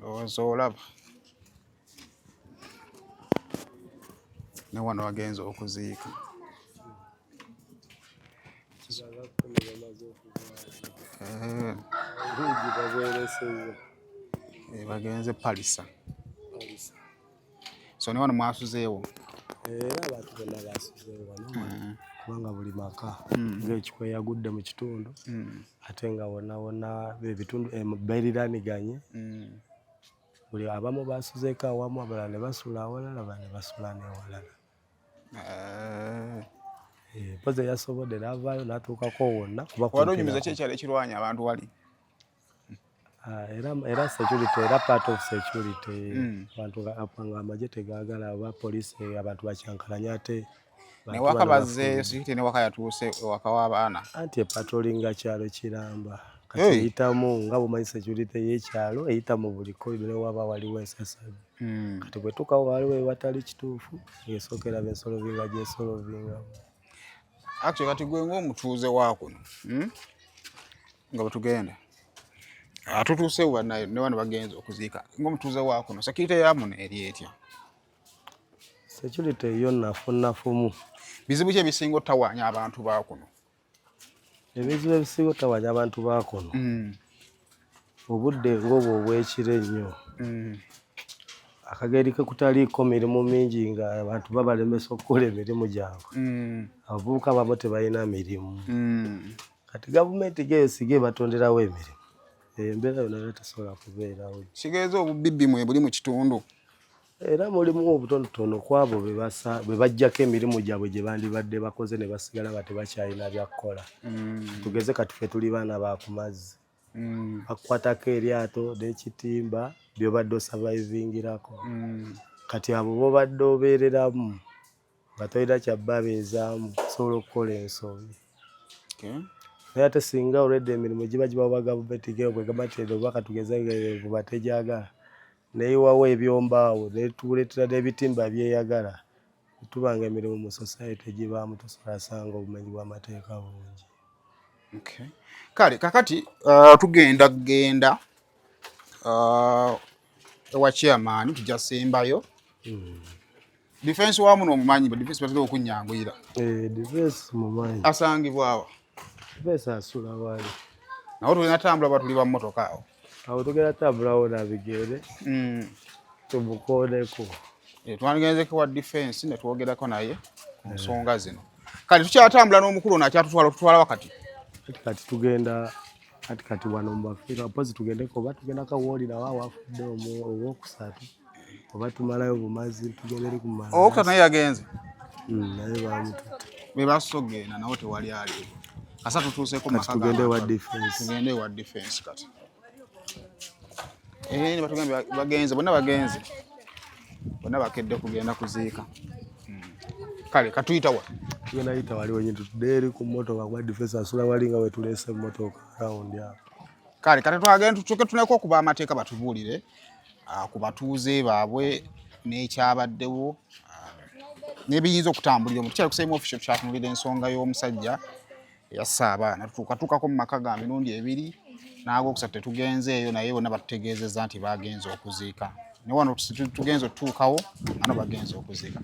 Lowooza olaba ne wano wagenza okuziika. Bagenze Palisa. So ne wano mwasuzeewo. Era abantu bonna basuzeewo kubanga buli maka ng'ekikwe yagudde mu kitundu ate nga wonna ebitundu beeriraniganye. Buli abamu basuzeeko awamu abalala ne basula awalala abalala ne basula n'ewalala. Mpozi yasobodde n'avaayo n'atuukako wonna. Wali onyumiza ki ekyalo ekirwanya abantu wali? Era security era part of security. Abantu nga amagye tegaagala aba poliisi abantu bakyankalanya ate. Ne waka bazzeeyo security ne waka yatuuse ewaka w'abaana. Anti epatoolinga kyalo kiramba. Kati eyitamu nga bw'omanyi security y'ekyalo eyita mu buli korido ne waba waliwo ensasabi. Kati bwe tukawo waliwo ewatali kituufu esookera b'ensolovinga gy'esolovinga. Actually kati gwe ng'omutuuze wa kuno nga bwe tugenda tutuusewo ne wano bagenza okuziika ng'omutuuze wa kuno security yamuno eri etya? Security yo nafunafumu. bizibu ki ebisinga ottawaanya abantu ba kuno? Ebizibu ebisinga ottawaanya abantu ba kuno obudde ng'obwo obw'ekiro ennyo akageri ke kutaliiko mirimu mingi nga abantu babalemesa okukola emirimu gyabwe abavubuka babo tebalina mirimu kati gavumenti geesigye batonderawo emirimu embeera yonna era tesobola kubeerawo. Kitegeeza obubibbi mwe buli mu kitundu era mulimu obutonotono ku abo bwe bajjako emirimu gyabwe gye bandibadde bakoze ne basigala nga tebakyalina byakukola. Tugeze kati ffe tuli baana ba ku mazzi bakukwatako eryato n'ekitimba by'obadde osurvivingirako kati abo b'obadde obeereramu nga tolina kyabbabeezaamu osobola okukola ensobi. Naye ate singa olwedde emirimu giba gibawa gavumenti bwe gamba nti oba katugeze vuba tegyagala neyiwawo ebyombaawo netuleetera n'ebitimba byeyagala tubanga emirimu mu society gibaamu tosobola sanga obumenyi bw'amateeka bungi. Kale kakati tugenda ewa chairman tujja sembayo defense wa muno omumanyi ba defense batera okunyanguyira defense mumanyi asangibwawa defense asula wali nawo tulina tambula batuli ba mmotoka awo tugenda tambulawo na bigere tumukooneko twandigenzeko wa defense ne twogerako naye ku nsonga zino. Kale tukyatambula n'omukulu nakyatutwala wakati kati tugenda kati wano mbafiira pozi tugendeko oba tugenda kawooli nawo awafudde ow'okusatu oba tumalayo bumazi tugendere ku mazi. Owokusatu naye yagenze naye bamututte be basogenda nawo tewali ali kasatu tutuuseeko maka tugende wa defense kati ne batugambye bagenze bonna bakedde kugenda kuziika. Kale katuyitawa tugenda yita wali wenye tutudde eri ku mmotoka kwa defense asula wali nga wetuleese mmotoka round awo. Kale kati twagenda tutuuke tuneko okuba amateeka batubuulire ku batuuze baabwe n'ekyabaddewo n'ebiyinza okutambulira omuntu kyali kusema official kyatunulira ensonga y'omusajja yassa abaana tutuukako mu maka ga mirundi ebiri n'ag'okusatu tetugenzeeyo naye bonna batutegeezezza nti bagenze okuziika ne wano tugenze otutuukawo ano bagenze okuziika.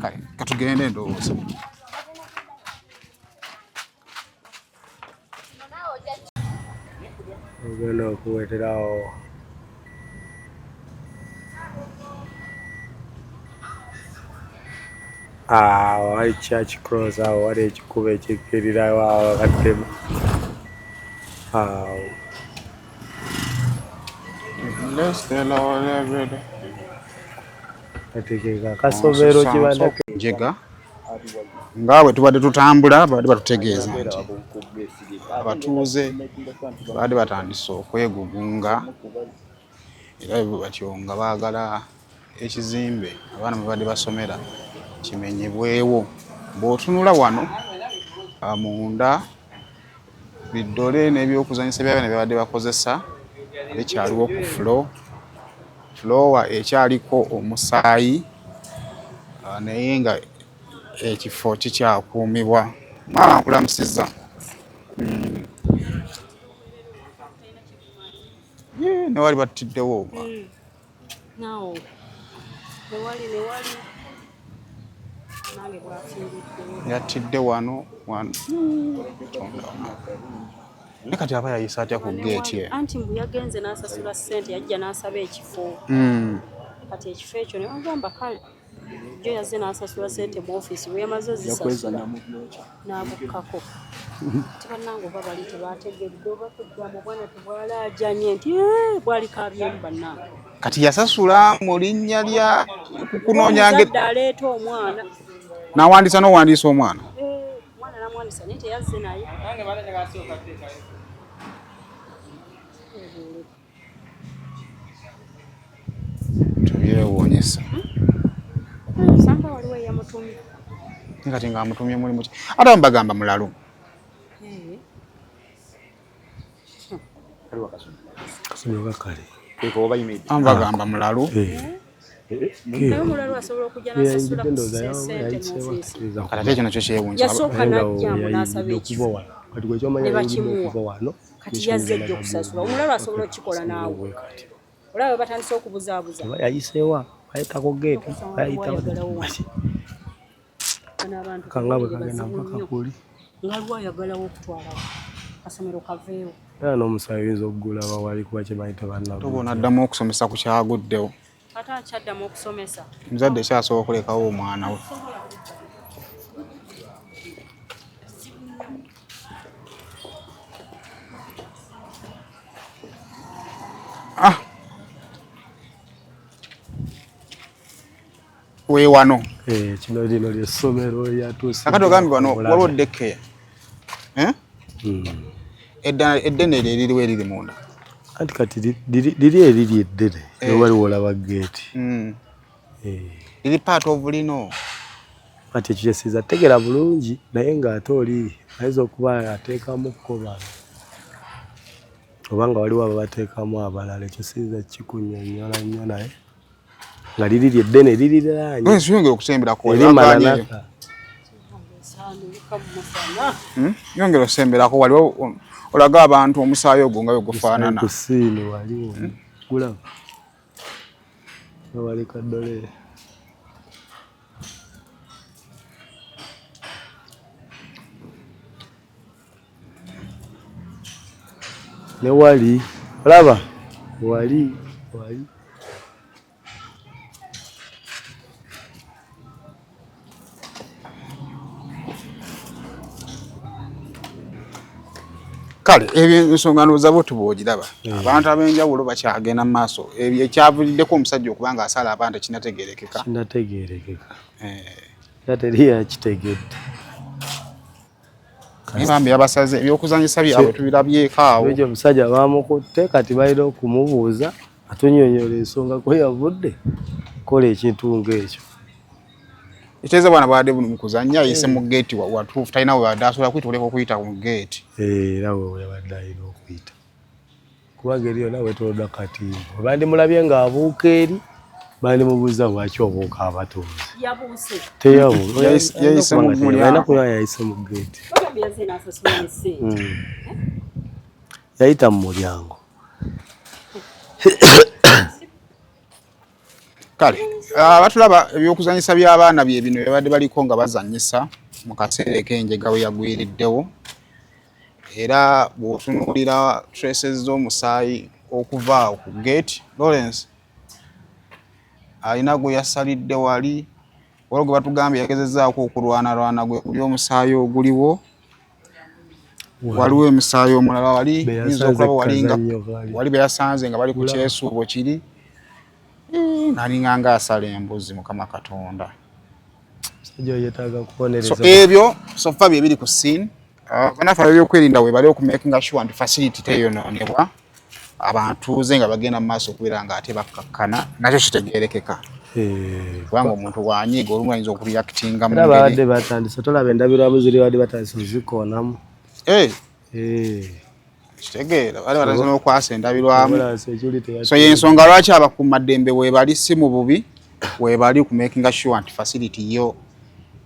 Kale katugende ndowooza ogenda okuweterawo wali church cross awo wali ekikubo ekikkirirawo awo kattemu awo katekeka kasomero kibadde njega ngaawe tubadde tutambula badde batutegeeza nti abatuuze badde batandise okwegugunga era batyo nga baagala ekizimbe abaana mwe badde basomera kimenyebwewo. Bw'otunula wano munda biddole n'ebyokuzanyisa by'abaana bye badde bakozesa bikyaliwo ku flowa ekyaliko omusaayi naye nga ekifo kikyakuumibwa. Maama nkulamusizza newali battiddewo yattidde wano ne kati aba yayisa atya ku geeti anti mbu yagenze n'asasula ssente yajja n'asaba ekifo kati ekifo ekyo ne bagamba kale jo yazze n'asasula ssente mu ofiisi bwe yamaze ozisasula n'abukkako tibannange oba bali tebategedde oba tugamba bwana tebwalaajanye nti bwalikabyemu bannange kati yasasula mu linnya lya kukunoonya aleeta omwana n'owandiisa omwana omwana namwandisa naye teyazze naye tubyewuunyisa sanga waliwo eyamutumye kati ng'amutumye mulimu ki ate mbagamba mulalu kasomero kakale mbagamba mulalu naye omulala asobola okujja n'asasula ssente mu ofiisi kati ate ekyo nakyo kyewunza yasooka n'ajjamu n'asaba ekifo ne bakimuwa kati yazze ejja okusasula omulala asobola okukikola naawe olaba batandise okubuzaabuza yayiseewa bayitako geeti bayita Kangabwe kagenda mpaka kuli. Ngalwa yagalawo okutwala kasomero kaveewo. Era n'omusayi oyinza okugula bawali kuba kye bayita banna. Tubona addamu okusomesa ku kyaguddewo. Ate akyaddamu okusomesa. Muzadde kyasobola okulekawo omwana we. Wano kino lino ly'essomero lyatuuse akati ogambye wano waliwo daycare eddene eryo eririwo eriri munda anti kati liri eriri eddene ewaliwo olaba geeti liri part of lino kati ekyo kyesiiza tegera bulungi naye ng'ate oli ayinza okuba ateekamukko bano obanga waliwo ababateekamu abalala ekyo siiza kikunyonnyola nnyo naye nga liri eddene liriranye yongera okusemberako yongera okusemberako waliwo olaga abantu omusaayi ogwo nga bwe gufaanana kusiini waliwo gulaba wali kaddole ne wali olaba wali kale ensonga ndowooza tubogiraba abantu ab'enjawulo bakyagenda mu maaso ekyavuliddeko omusajja okuba nga asala abantu kinategeerekeka era teri yakitegedde bambi yabasaze ebyokuzanyisa byabwe tubirabyeko awo ekyo omusajja bamukutte kati balina okumubuuza atunyonyola ensonga kwe yavudde kola ekintu ng'ekyo ekitegeeza bwana bwadde buno mu kuzannya ayise mu geeti watuufu talina we wadde asobola kuyita oleka okuyita mu geeti era we yabadde alina okuyita kuba ngeri yonna wetolodda katimba bandi mulabye ng'abuuka eri bandi mubuuza lwaki obuuka abatuuze yayise mu mulyango kuba yayise mu geeti yayita mu mulyango kale batulaba ebyokuzanyisa by'abaana bye bino byabadde baliko nga bazanyisa mu kaseera k'enjega we yagwiriddewo era bw'otunuulira traces z'omusaayi okuva ku gate Lawrence alina gwe yasalidde wali waliwo gwe batugambye yagezezzaako okulwanalwana gwe kuli omusaayi oguliwo waliwo emisaayi omulala wali yinza okulaba wali be yasanze nga bali ku kyesuubo kiri nalinganga asala embuzi mukama Katonda ebyo sofa bye biri ku scene banafa ebyokwerinda we bali okumakinga sure nti facility teyonoonebwa abantu nga bagenda mu maaso okubeera nga ate bakkakkana nakyo kitegeerekeka kubanga omuntu wanyiiga olumu ayinza okureactinga mu ngeri badde batandise tolaba endabirwamu ziri badde batandise ozikoonamu kitegeera bali batandise n'okwasa endabirwamu so y'ensonga lwaki abakuumaddembe weebali si mu bubi weebali okumakinga sure nti facility yo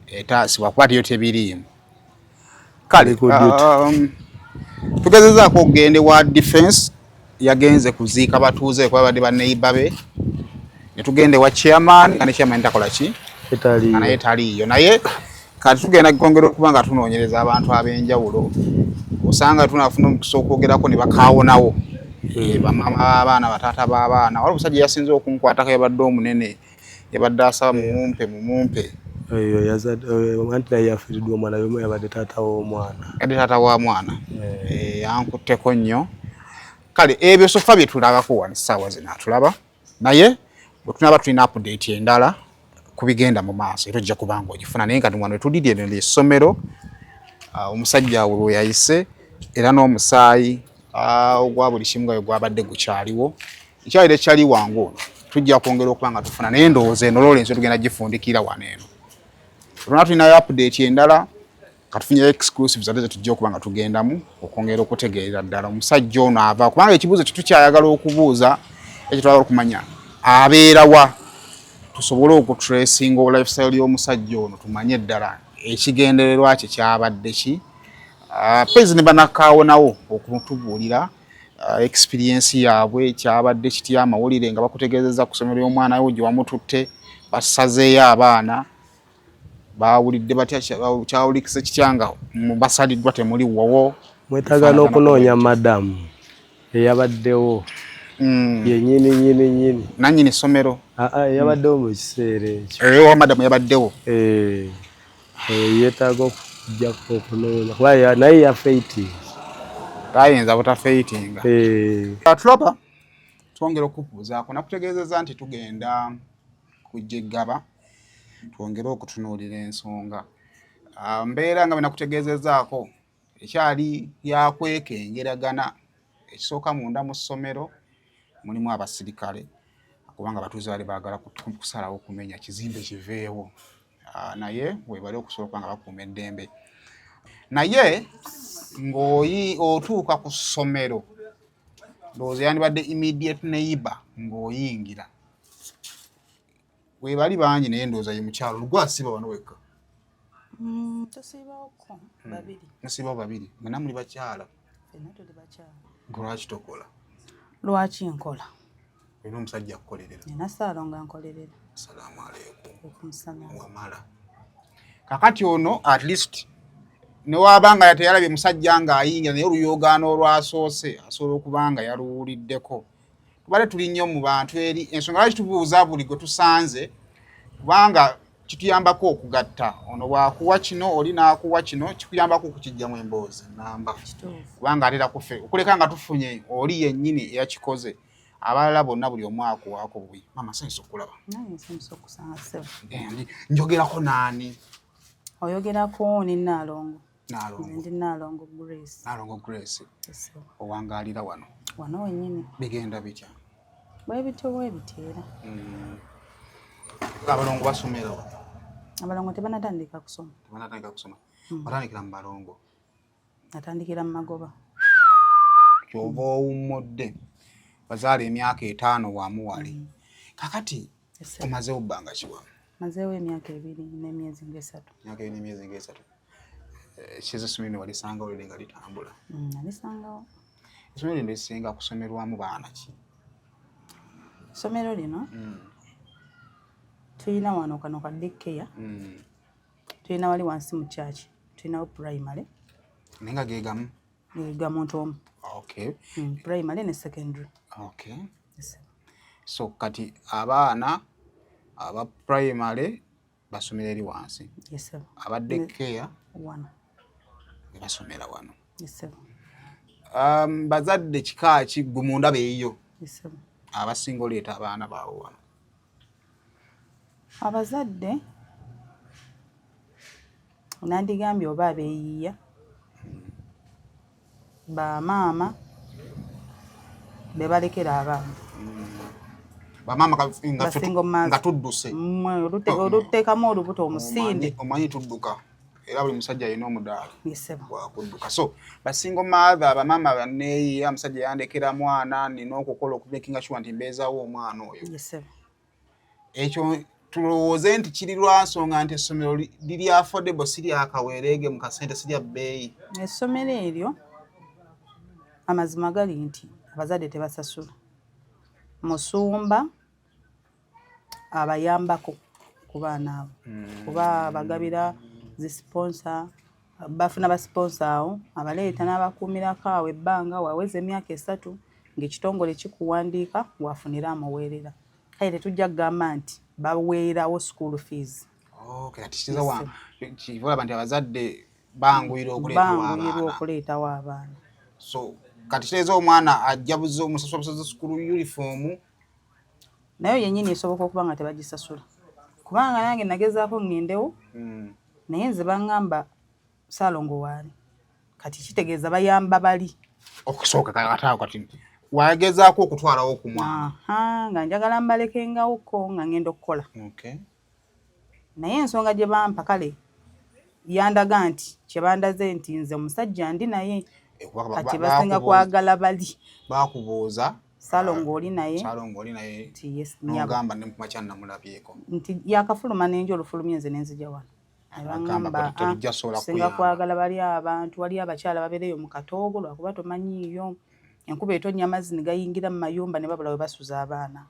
etaasibwa kuba tiyo tebiriimu kale tugezezzaako okugende wa defense yagenze kuziika batuuze kuba badde baneiba be ne tugende wa chairman nga ne chairman takola ki naye taliiyo naye kati tugenda kwongera okuba nga tunoonyereza abantu ab'enjawulo osanga tunafuna omukisa okwogerako ne bakaawonawo bamama b'abaana bataata b'abaana wali omusajja yasinze okunkwatako yabadde omunene yabadde asaba mumumpe anti naye yafiiriddwa omwana yomu yabadde taata w'omwana yadde taata wa mwana yankutteko nnyo kale ebyo sofa bye tulabako wano essaawa zino atulaba naye bwe tunaba tulina update endala kubigenda mu maaso era ojja kubanga ogifuna naye kati wano tulidde eno lyessomero omusajja we yayise era n'omusaayi ogwa buli kimu nga gwabadde gukyaliwo ekyaliro ekyali wangu ono tujja kwongera okuba nga tufuna naye ndowooza eno Lawrence tugenda gifundikira wano eno tuna tulinayo update endala katufunyeyo exclusives ate tujja okuba nga tugendamu okwongera okutegeerera ddala omusajja ono ava kubanga ekibuuzo kitukyayagala okubuuza ekyo twagala okumanya abeerawa tusobole okutracinga lifestyle y'omusajja ono tumanye ddala ekigendererwa kye kyabadde ki pezi ne banakaawonawo okutubuulira experience yaabwe kyabadde kitya amawulire nga bakutegeezezza ku ssomero y'omwana we gye wamututte basazeeyo abaana baawulidde batya kyawulikise kityanga basaliddwa temuli wawo mwetaaga n'okunoonya madamu eyabaddewo nyini nannyini essomero eyabaddewo mu kiseera ekyo wa madamu yabaddewo yeetaaga okujjako okunoonya kuba naye yafeiting tayinza butafeitinga tulaba twongera okukubuuzaako nakutegeezezza nti tugenda kujja eggaba twongere okutunuulira ensonga mbeera nga bwe nakutegeezezzaako ekyali yakwekengeragana ekisooka munda mu ssomero mulimu abasirikale kubanga abatuuze bali baagala kusalawo okumenya kizimbe kiveewo naye webali okusobola nga bakuuma eddembe naye ng'otuuka ku ssomero ndowooza yandibadde immediate neighbor ng'oyingira webali bangi naye ndowooza ye mukyalo lugwasiba wano wekka tusiibawoko babiri musiibawo babiri mwena muli bakyala fenna tuli bakyala lwaki tokola lwaki nkola olina omusajja akukolerera nina Ssaalongo ankolerera salaamu alaikum wamala kakati ono at least newabanga teyalabye musajja ng'ayingira naye oluyoogaano olwasoose asobola okuba nga yaluwuliddeko tubale tuli nnyo mu bantu eri ensonga lwaki tubuuza buli gwe tusanze kubanga kituyambako okugatta ono bwakuwa kino oli n'akuwa kino kikuyambako okukijjamu emboozi namba kubanga atera kufe okuleka nga tufunye oli yennyini eyakikoze abalala bonna buli omu akuwaako bubi mama senso okulaba njogerako naani oyogerako ni Nnaalongo ndi Nnaalongo Grace owangaalira wano wennyini bigenda bitya bwe bityo abalongo basomera abalongo tebanatandika kusoma batandikira mu balongo natandikira mu Magoba kyova owummodde bazaala emyaka 5 wamu wali kakati omazeewo bbanga kiwa mazeewo emyaka 2 n'emyezi 3 kizo essomero walisangawo liri nga litambula nalisangawo essomero lino lisinga kusomerwamu baana ki essomero lino tulina wano kano ka daycare tulina wali wansi mu kyaki tulinawo primary naye nga gegamu ntomu primary ne secondary so kati abaana aba primary basomera eri wansi aba daycare wano basomera wano bazadde kika ki gwe munda beeyo abasinga oleeta abaana baabwe wano abazadde nandigambye oba abeeyiya bamaama be balekera abaana bamaama nga tudduse oluteekamu olubuto omusinde omanyi tudduka era buli musajja alina omudaala wakudduka so basingo maatha bamaama baneeyiya omusajja yandekera mwana nina okukola okumakinga sure nti mbeezaawo omwana oyo ekyo tulowooze nti kiri lwa nsonga nti essomero liri affordable si lyakaweereege mu kasente si lya bbeeyi essomero eryo amazima gali nti abazadde tebasasula musumba abayambako ku baana abo kuba bagabira zisponsa bafuna basponsa awo abaleeta n'abakuumirako awo ebbanga waweza emyaka 3 ng'ekitongole kikuwandiika wafunira amuweerera kale tetujja kugamba nti baweerawo school fees kivolaba nti abazadde banguyira okuleetawo abaana so kati kitegeeza omwana ajja buze omusasula school uniform nayo yennyini esoboka okuba nga tebagisasula kubanga nange nagezaako ŋŋendewo naye nze baŋŋamba Ssaalongo waali kati kitegeeza bayamba bali okusooka kati wagezaako okutwalawo ku mwana nga njagala mbalekengawoko nga ngenda okukola naye ensonga gye bampa kale yandaga nti kyebandaze nti nze omusajja ndi naye kati basinga kwagala bali bakubuuza Ssaalongo oli naye nogamba ne mumakya namulabyeko nti yakafuluma n'enjo olufulumye nze nenzija wano singa kwagala bali abantu wali abakyala babeereyo mu katoogo lwakuba tomanyiiyo enkuba etonnya amazzi ne gayingira mu mayumba ne babula we basuza abaana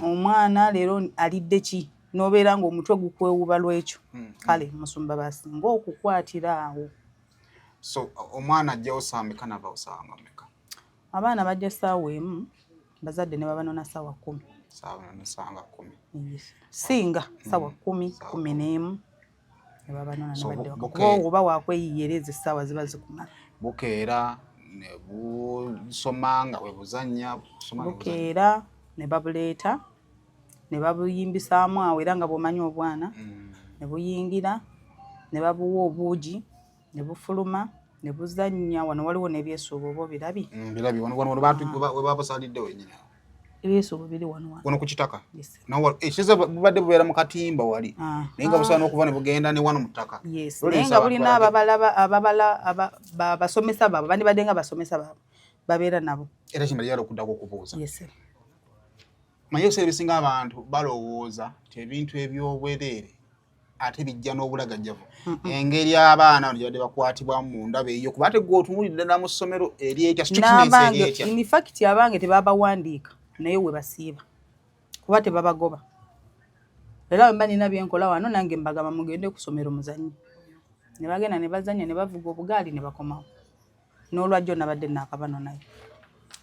omwana leero alidde ki nobeera ng'omutwe gukwewuba lwekyo kale musumba basinga okukwatira awo. So omwana ajja osaameka nava osanga meka? Abaana bajja ssaawa emu bazadde ne babanona ssaawa 10. Saawa nasanga 10. Singa ssaawa 10, 11 ne babanona ne badde oba wakweyiyereza essaawa ziba zikumala. Bukeera ne busoma nga bwe buzannya bukeera ne babuleeta ne babuyimbisaamu awo era nga bw'omanyi obwana ne buyingira ne babuwa obuugi ne bufuluma ne buzannya. Wano waliwo n'ebyesuubo oba birabi? Birabi wano we babusalidde wennyini. Ebyesuubo biri wano ku kitaka? Ekiza bubadde bubeera mu katimba wali naye nga busobola n'okuva ne bugenda ne wano mu ttaka. Naye nga bulina ababala basomesa baabwe bandibadde nga basomesa baabwe babeera nabo. Era kimala yali okuddako okubuuza. Manye ebiseera ebisinga abantu balowooza nti ebintu eby'obwereere ate bijja n'obulagajjavu. Engeri abaana gye badde bakwatibwa mu ndaba eyo kuba ate gwe otunuulidde ddala mu ssomero eryetya strictness eryetya. In fact abange tebabawandiika naye we basiiba kuba tebabagoba. Era bwe mba nina byenkola wano nange mbagamba mugende ku ssomero muzannye. Ne bagenda ne bazannya ne bavuga obugaali ne bakomawo. N'olwajjo nabadde naakabanonayo.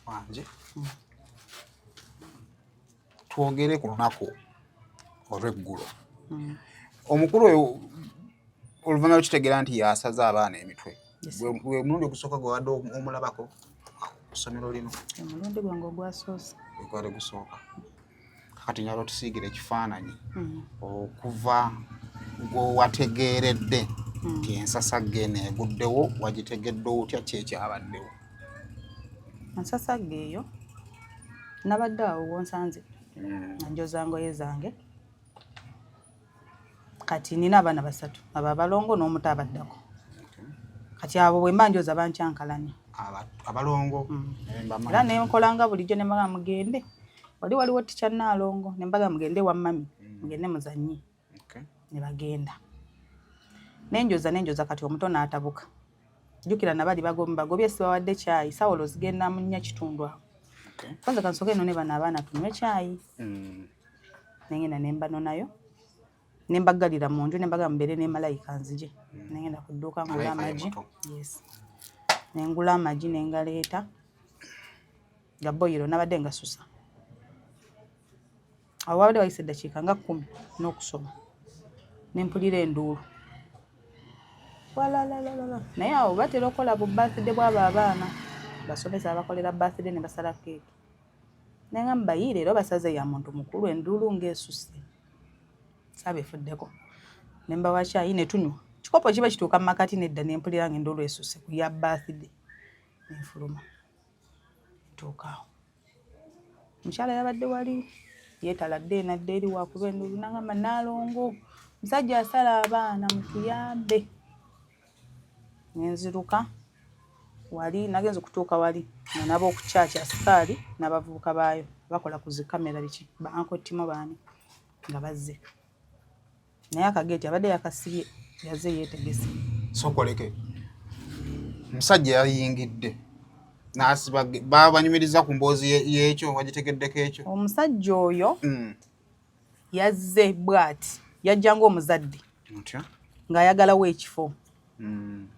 Wanje twogere ku lunaku olw'eggulo. Omukulu oyo oluvannyuma lw'ekitegeera nti yasaza abaana emitwe. Gwe mulundi ogusooka gwe wadde omulabako ku ssomero lino? Omulundi gwange ogwasoose. Gwali gusooka. Kati njala otusiigire ekifaananyi okuva gwewategeeredde nti ensasagge neeguddewo wagitegedde otya ki ekyabaddewo? Ensasagge eyo nabadde awo wonsanze nga njoza ngoye zange. Kati nina abaana 3 abo abalongo n'omuto abaddako. Kati abo bwe mba njoza bankyankalanya abalongo. Era ne nkolanga bulijjo ne mbaga mugende waliwo ticca Naalongo ne mbaga mugende wa mami mugende muzannye. Ne bagenda nenjoza kati omuto n'atabuka. Jjukira nabali bagobye sibawadde caayi sawolo zigenda mu nnya kitundu awo. Kwanza kansooke eno ne bano abaana tunywe caayi. Nengenda ne mbanonayo ne mbaggalira mu nju ne mbaga mubeere ne malayika nzije. Nengenda ku dduuka ngula amagi. Nengula amagi ne ngaleeta ga boyiro nabadde ngasusa. Awo wabadde wayise eddakiika nga 10 n'okusoma ne mpulira enduulu. Naye awo batera okukola bu birthday bw'abo abaana basomesa abakolera birthday ne basala keeki. Naye nga mubayiire era basaze ya muntu mukulu enduulu ng'esusse. Sabeefuddeko ne mbawa caayi ne tunywa. Kikopo kiba kituuka mu makati nedda ne mpulira ng'enduulu esusse ku ya birthday ne nfuluma. Ntuuka awo. Mukyala yabadde wali yeetaladde nadde eri wakuba enduulu n'agamba Naalongo musajja asala abaana mutuyambe. Nenziruka wali nagenze okutuuka wali n'ab'okukyakya sikaali n'abavubuka baayo bakola ku zi kamera biki ba Uncle Timo baani nga bazze. Naye akageeti abadde yakasibye yazze yeetegese. Sokoleke musajja yayingidde n'asiba babanyumiriza ku mboozi y'ekyo wagitegeddeko ekyo? Omusajja oyo yazze bw'ati yajja ng'omuzadde ng'ayagalawo ekifo.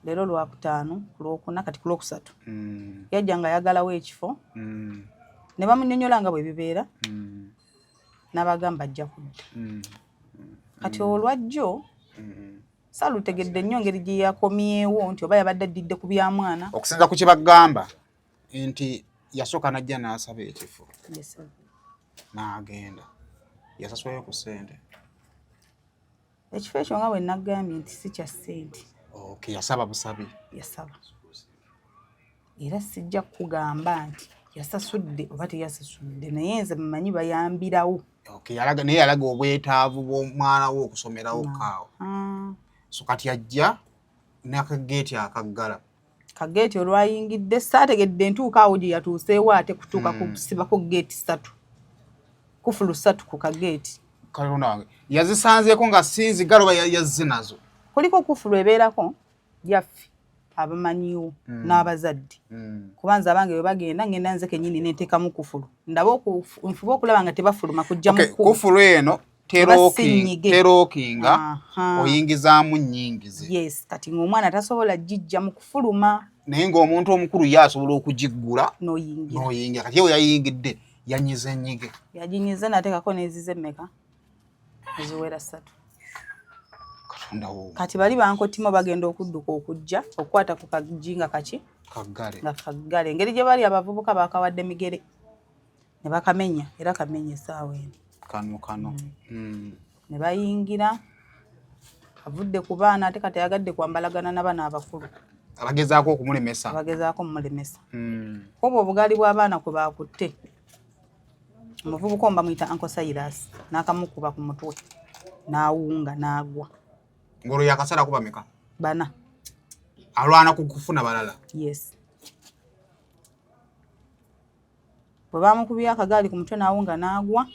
Leero Lwakutaano ku Lwokuna kati ku Lwokusatu yajja ng'ayagalawo ekifo ne bamunnyonnyola nga bwe bibeera n'abagamba ajja kudda. Kati olwajjo salutegedde nnyo ngeri gye yakomyewo nti oba yabadde addidde ku bya mwana. Okusinza ku kye bagamba nti yasooka n'ajja n'asaba ekifo n'agenda yasasulayo ku ssente. Ekifo ekyo nga bwe nagambye nti si kya ssente. Yasaba busabi. Yasaba. Era sijja kugamba nti yasasudde oba teyasasudde naye nze mmanyi bayambirawo. Naye yalaga obwetaavu bw'omwana we okusomerawo kaawo. So kati ajja n'akageeti akaggala. Kageeti olwayingidde saategedde ntuuka awo gye yatuuseewo ate kutuuka kusibako geeti 3. Kufulu 3 ku kageeti. Kalonda wange yazisanzeeko nga sinzigala oba yazze nazo. Kuliko kufulu ebeerako yaffe abamanyiwo n'abazadde. Kubanza abange bwe bagenda ngenda nze kennyini n'enteekamu kufulu. Nfuba okulaba nga tebafuluma kujja mu kufulu eno terokinga oyingizaamu nnyingizi. Yes, kati ng'omwana tasobola gijja mu kufuluma. Naye ng'omuntu omukulu ye asobola okugiggula n'oyingira. Kati yewe yayingidde yanyiza ennyige. Yaginyiza n'ateekako n'ezize emmeka? Eziwera 3. Kati bali bankotimo bagenda okudduka okujja okukwata ku kajinga kaki? Kaggale. Engeri gye bali abavubuka bakawadde migere ne bakamenya era kamenya essaawa eno. Kano. Ne bayingira avudde ku baana ate kati ayagadde kwambalagana n'abaana abakulu. Abagezaako okumulemesa. Kuba obugaali bw'abaana kwe baakutte. Omuvubuka omba muyita Uncle Cyrus n'akamukuba ku mutwe n'awunga n'agwa. Ngolo yakasala kuba meka? 4. Alwana kukufuna balala? Yes. Bwe bamukubye akagaali ku mutwe n'awunga n'agwa.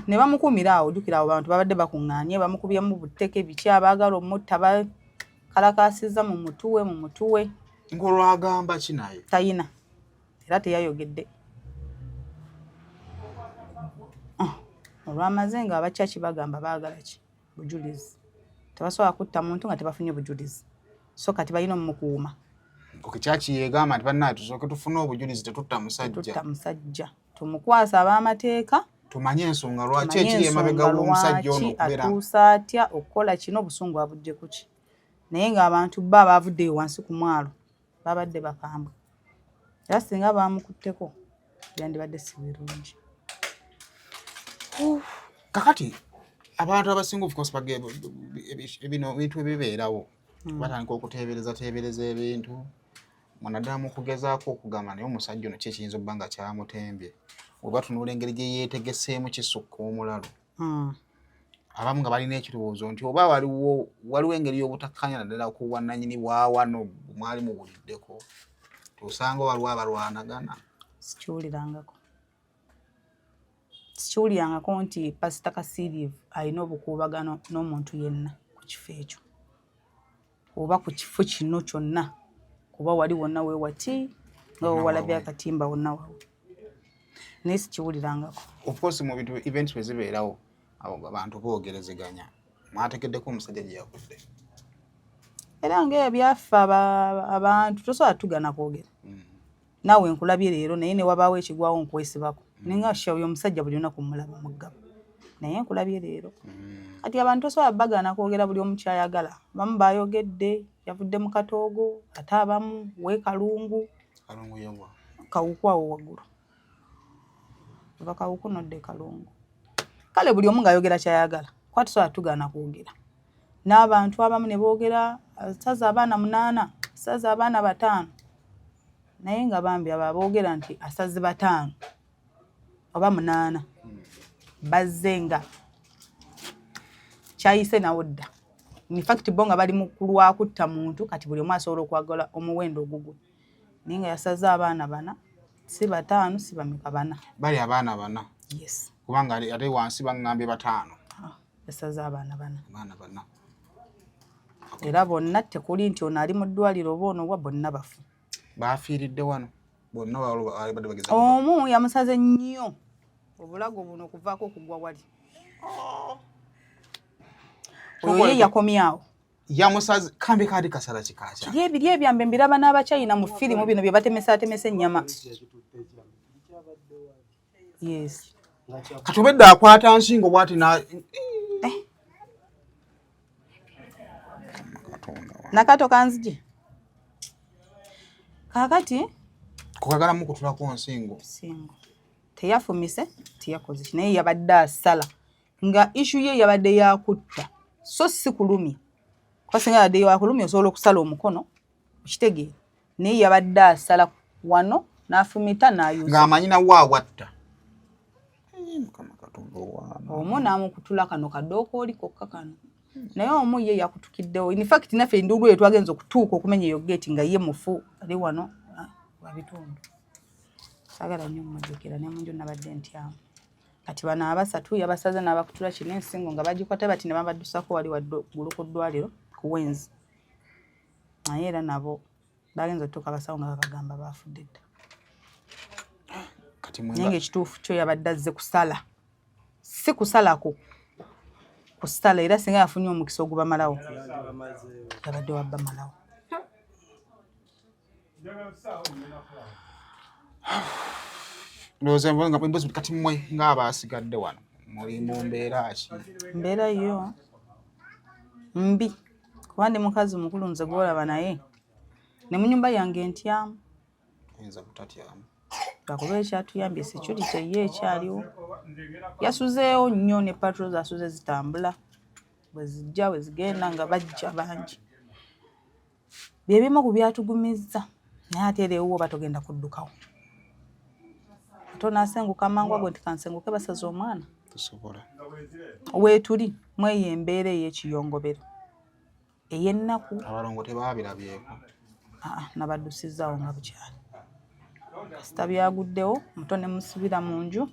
Ne bamukuumira awo, ojjukira abo bantu babadde bakuŋŋaanye, bamukubyemu butteke biki abaagala omutta bakalakaasizza mu mutuwe. Ngolo agamba ki naye? Tayina. Era teyayogedde. Olwamaze nga abakyaki bagamba baagala ki? Bujulizi. Tebasobola kutta muntu nga tebafunye bujulizi. So kati balina omukuuma. Kyaki yeegamba nti bannaaye tusooke tufune obujulizi tetutta musajja. Tumukwasa ab'amateeka. Tumanye ensonga lwaki ekiri emabega w'omusajja ono okubeera. Atuusa atya okukola kino obusungu abudde ku ki? Naye ng'abantu bo abavuddeyo wansi ku mwalo babadde bakambwe. Era singa baamukutteko byandibadde si birungi. Kakati abantu abasinga of course ebino bintu ebibeerawo batandika okuteebereza ebintu mwanadamu okugezaako okugamba naye omusajja ono kyekiyinza obba nga kyamutembye oba tunuula engeri gye yeetegeseemu kisukka omulalo. Abamu nga balina ekirowoozo nti oba waliwo engeri y'obutakkanya naddala ku bwannannyini bwa wano mwali mubuliddeko tosanga waliwo abalwanagana. Sikiwulirangako nti Pastor Kasirye alina obukuubagano n'omuntu yenna ku kifo ekyo oba ku kifo kino kyonna kuba wali wonna weewati nga wewalabye akatimba wonna wawe. Naye sikiwulirangako. Of course mu bintu events bwe zibeerawo abantu boogerezeganya mwategeddeko omusajja gye yakudde. Era ng'ebyo byaffe abantu tosobola tugana kwogera. Naawe nkulabye leero naye ne wabaawo ekigwawo nkwesibako. Ninga oyo omusajja buli lunaku mulaba muggaba. Naye nkulabye leero. Kati abantu tosobola bagana kwogera buli omu kyayagala. Abamu baayogedde yavudde mu katoogo ate abamu w'ekalungu. Kalungu yewa. Kawuku awo waggulu. Ova kawuku nodde kalungu. Kale buli omu ng'ayogera kyayagala. Kwa tosobola tugana kwogera. N'abantu abamu ne boogera asaza abaana 8, asaza abaana 5. Naye nga bambi aboogera nti asaze 5 oba 8 bazze nga kyayise nawo dda. In fact bo nga bali mu kulwa kutta muntu kati buli omu asobola okwagala omuwendo ogugwe. Naye nga yasaze abaana 4 si 5 si bameka 4. Bali abaana 4. Yes. Kubanga ate wansi baŋŋambye 5. Yasaze abaana 4. Abaana 4. Era bonna tekuli nti ono ali mu ddwaliro oba ono wa bonna bafu. Baafiiridde wano bonna badde bageza. Omu yamusaze nnyo obulago buno okuvaako okugwa wali. Oyo ye yakomyawo. Yamusaze kambi kaadi kasala kikakya. Biri ebyambe mbiraba n'Abachina mu firimu bino bye batemesa ennyama. Yes. Katubedde akwata nsingo bwati na nakato kanzije. Kakati kukagala mu kutulako nsingo. Teyafumise teyakoze naye yabadde asala nga issue ye yabadde yakutta so si kulumya. Kwa singa yabadde yakulumya osobola okusala omukono okitegeera naye yabadde asala wano n'afumita n'ayuza. Ng'amanyina waawatta. Omu n'amukutula kano kaddooko oli kokka kano. Naye omu ye yakutukiddewo. In fact naffe enduulu eyo twagenza okutuuka okumenya eyo geeti nga ye mufu ali wano wabitundu. Saagala nnyo mmujjukira ne munju nabadde ntyamu. Kati bano abasatu yabasaze n'abakutula kino ensingo nga bagikwata bati ne babaddusako wali waggulu ku ddwaliro ku Wenzi. Naye era nabo bagenza okutuuka abasawo nga babagamba baafudde dda. Naye ng'ekituufu kyo yabadde azze kusala si kusalako kusitala era singa yafunye omukisa ogubamalawo yabadde wabbamalawo. Ndowooza embuzi kati mmwe ng'abaasigadde wano muli mu mbeera ki? Mbeera yo mbi kuba ndi mukazi mukulu nze gwolaba naye ne mu nnyumba yange ntyamu. Oyinza butatyamu lwakuba ekyatuyambye security ye ekyaliwo yasuzeewo nnyo ne patrol zasuze zitambula bwe zijja bwe zigenda nga bajja bangi. Bye bimu ku byatugumizza naye ate era ewuwo batogenda kuddukawo. Ate onaasenguka amangu ago nti kansenguke basaze omwana. Tosobola. Weetuli mweyo embeera ey'ekiyongobero ey'ennaku. Abalongo tebaabirabyeko. Nabaddusizaawo nga bukyali. Kasita byaguddewo muto ne musibira mu nju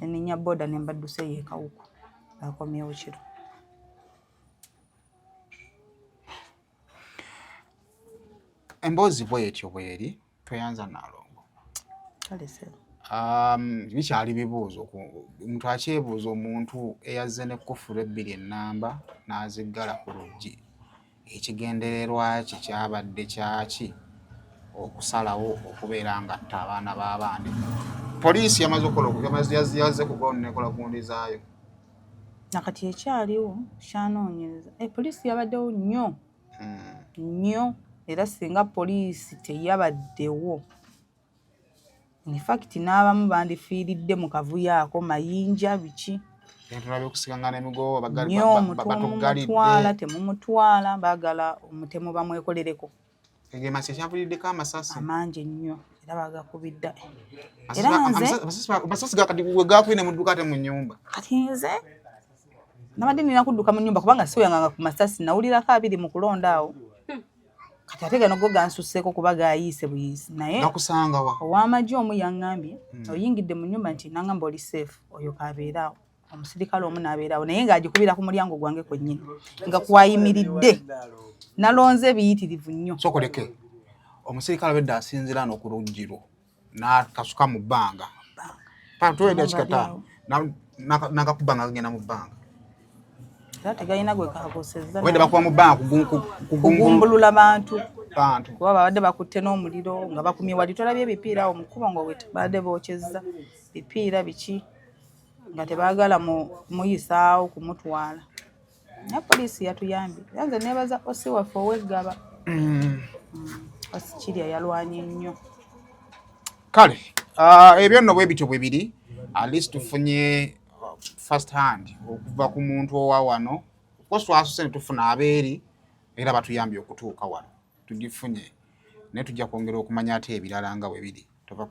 ne nninya booda ne mbadduse yeekawuku akomyewo kiro. Emboozi bw'etyo bw'eri toyanza Nalongo. Kale sebo. Bikyali bibuuzo omuntu akyebuuza omuntu eyazze n'ekkufulu ebbiri ennamba n'aziggala ku luggi ekigendererwa ki kyabadde kyaki okusalawo okubeera ng'atta abaana b'abandi. Poliisi yamaze yazze kugonekola gundi zaayo. Nakati ekyaliwo kyanoonyereza. Poliisi yabaddewo nnyo nnyo era singa poliisi teyabaddewo in fact n'abamu bandifiiridde mu kavuyo ako mayinja biki. Entulabe okusikanga n'emigobo batuggalidde temumutwala baagala omutemu bamwekolereko. Egemasi ekyavuliddeko amasasi amangi ennyo era bagakubidda. Era nze amasasi gakati we gakwine mu dduka ate mu nnyumba. Kati nze nabadde nina kudduka mu nnyumba kubanga siweyanganga ku masasi nawulirako abiri mu kulonda awo. Kati ate gano go gansusseeko kuba gayiise buyiisi naye gakusanga wa ow'amagye omu yaŋŋambye oyingidde mu nnyumba nti nangamba oli safe oyo kaabeeraawo omusirikale omu n'abeeraawo naye ng'agikubira ku mulyango gwange kwennyini nga kwayimiridde nalonze biyitirivu nnyo. Sokoleke omusirikale wedda asinzira n'okulugirwo n'akasuka mu bbanga patuwedda kikataano n'akakuba nga kagenda mu bbanga. Tegalina gwe kakosezza. Wenda bakuba mu bbanga kugumbulula bantu. Kuba babadde bakutte n'omuliro nga bakumye wali tolabye ebipiira awo mu kkubo nga babadde bookyezza bipiira biki nga tebaagala muyisaawo kumutwala. Naye poliisi yatuyambye. Yanze neebaza osi waffe ow'eggaba. Osi Kirya yalwanye nnyo. Kale ebyo nno bwe bityo bwe biri at least tufunye first hand okuva ku muntu owa wano ko twasuse ne tufuna abeeri era batuyambye okutuuka wano tugifunye naye tujja kwongera okumanya ate ebirala nga bwe biri tova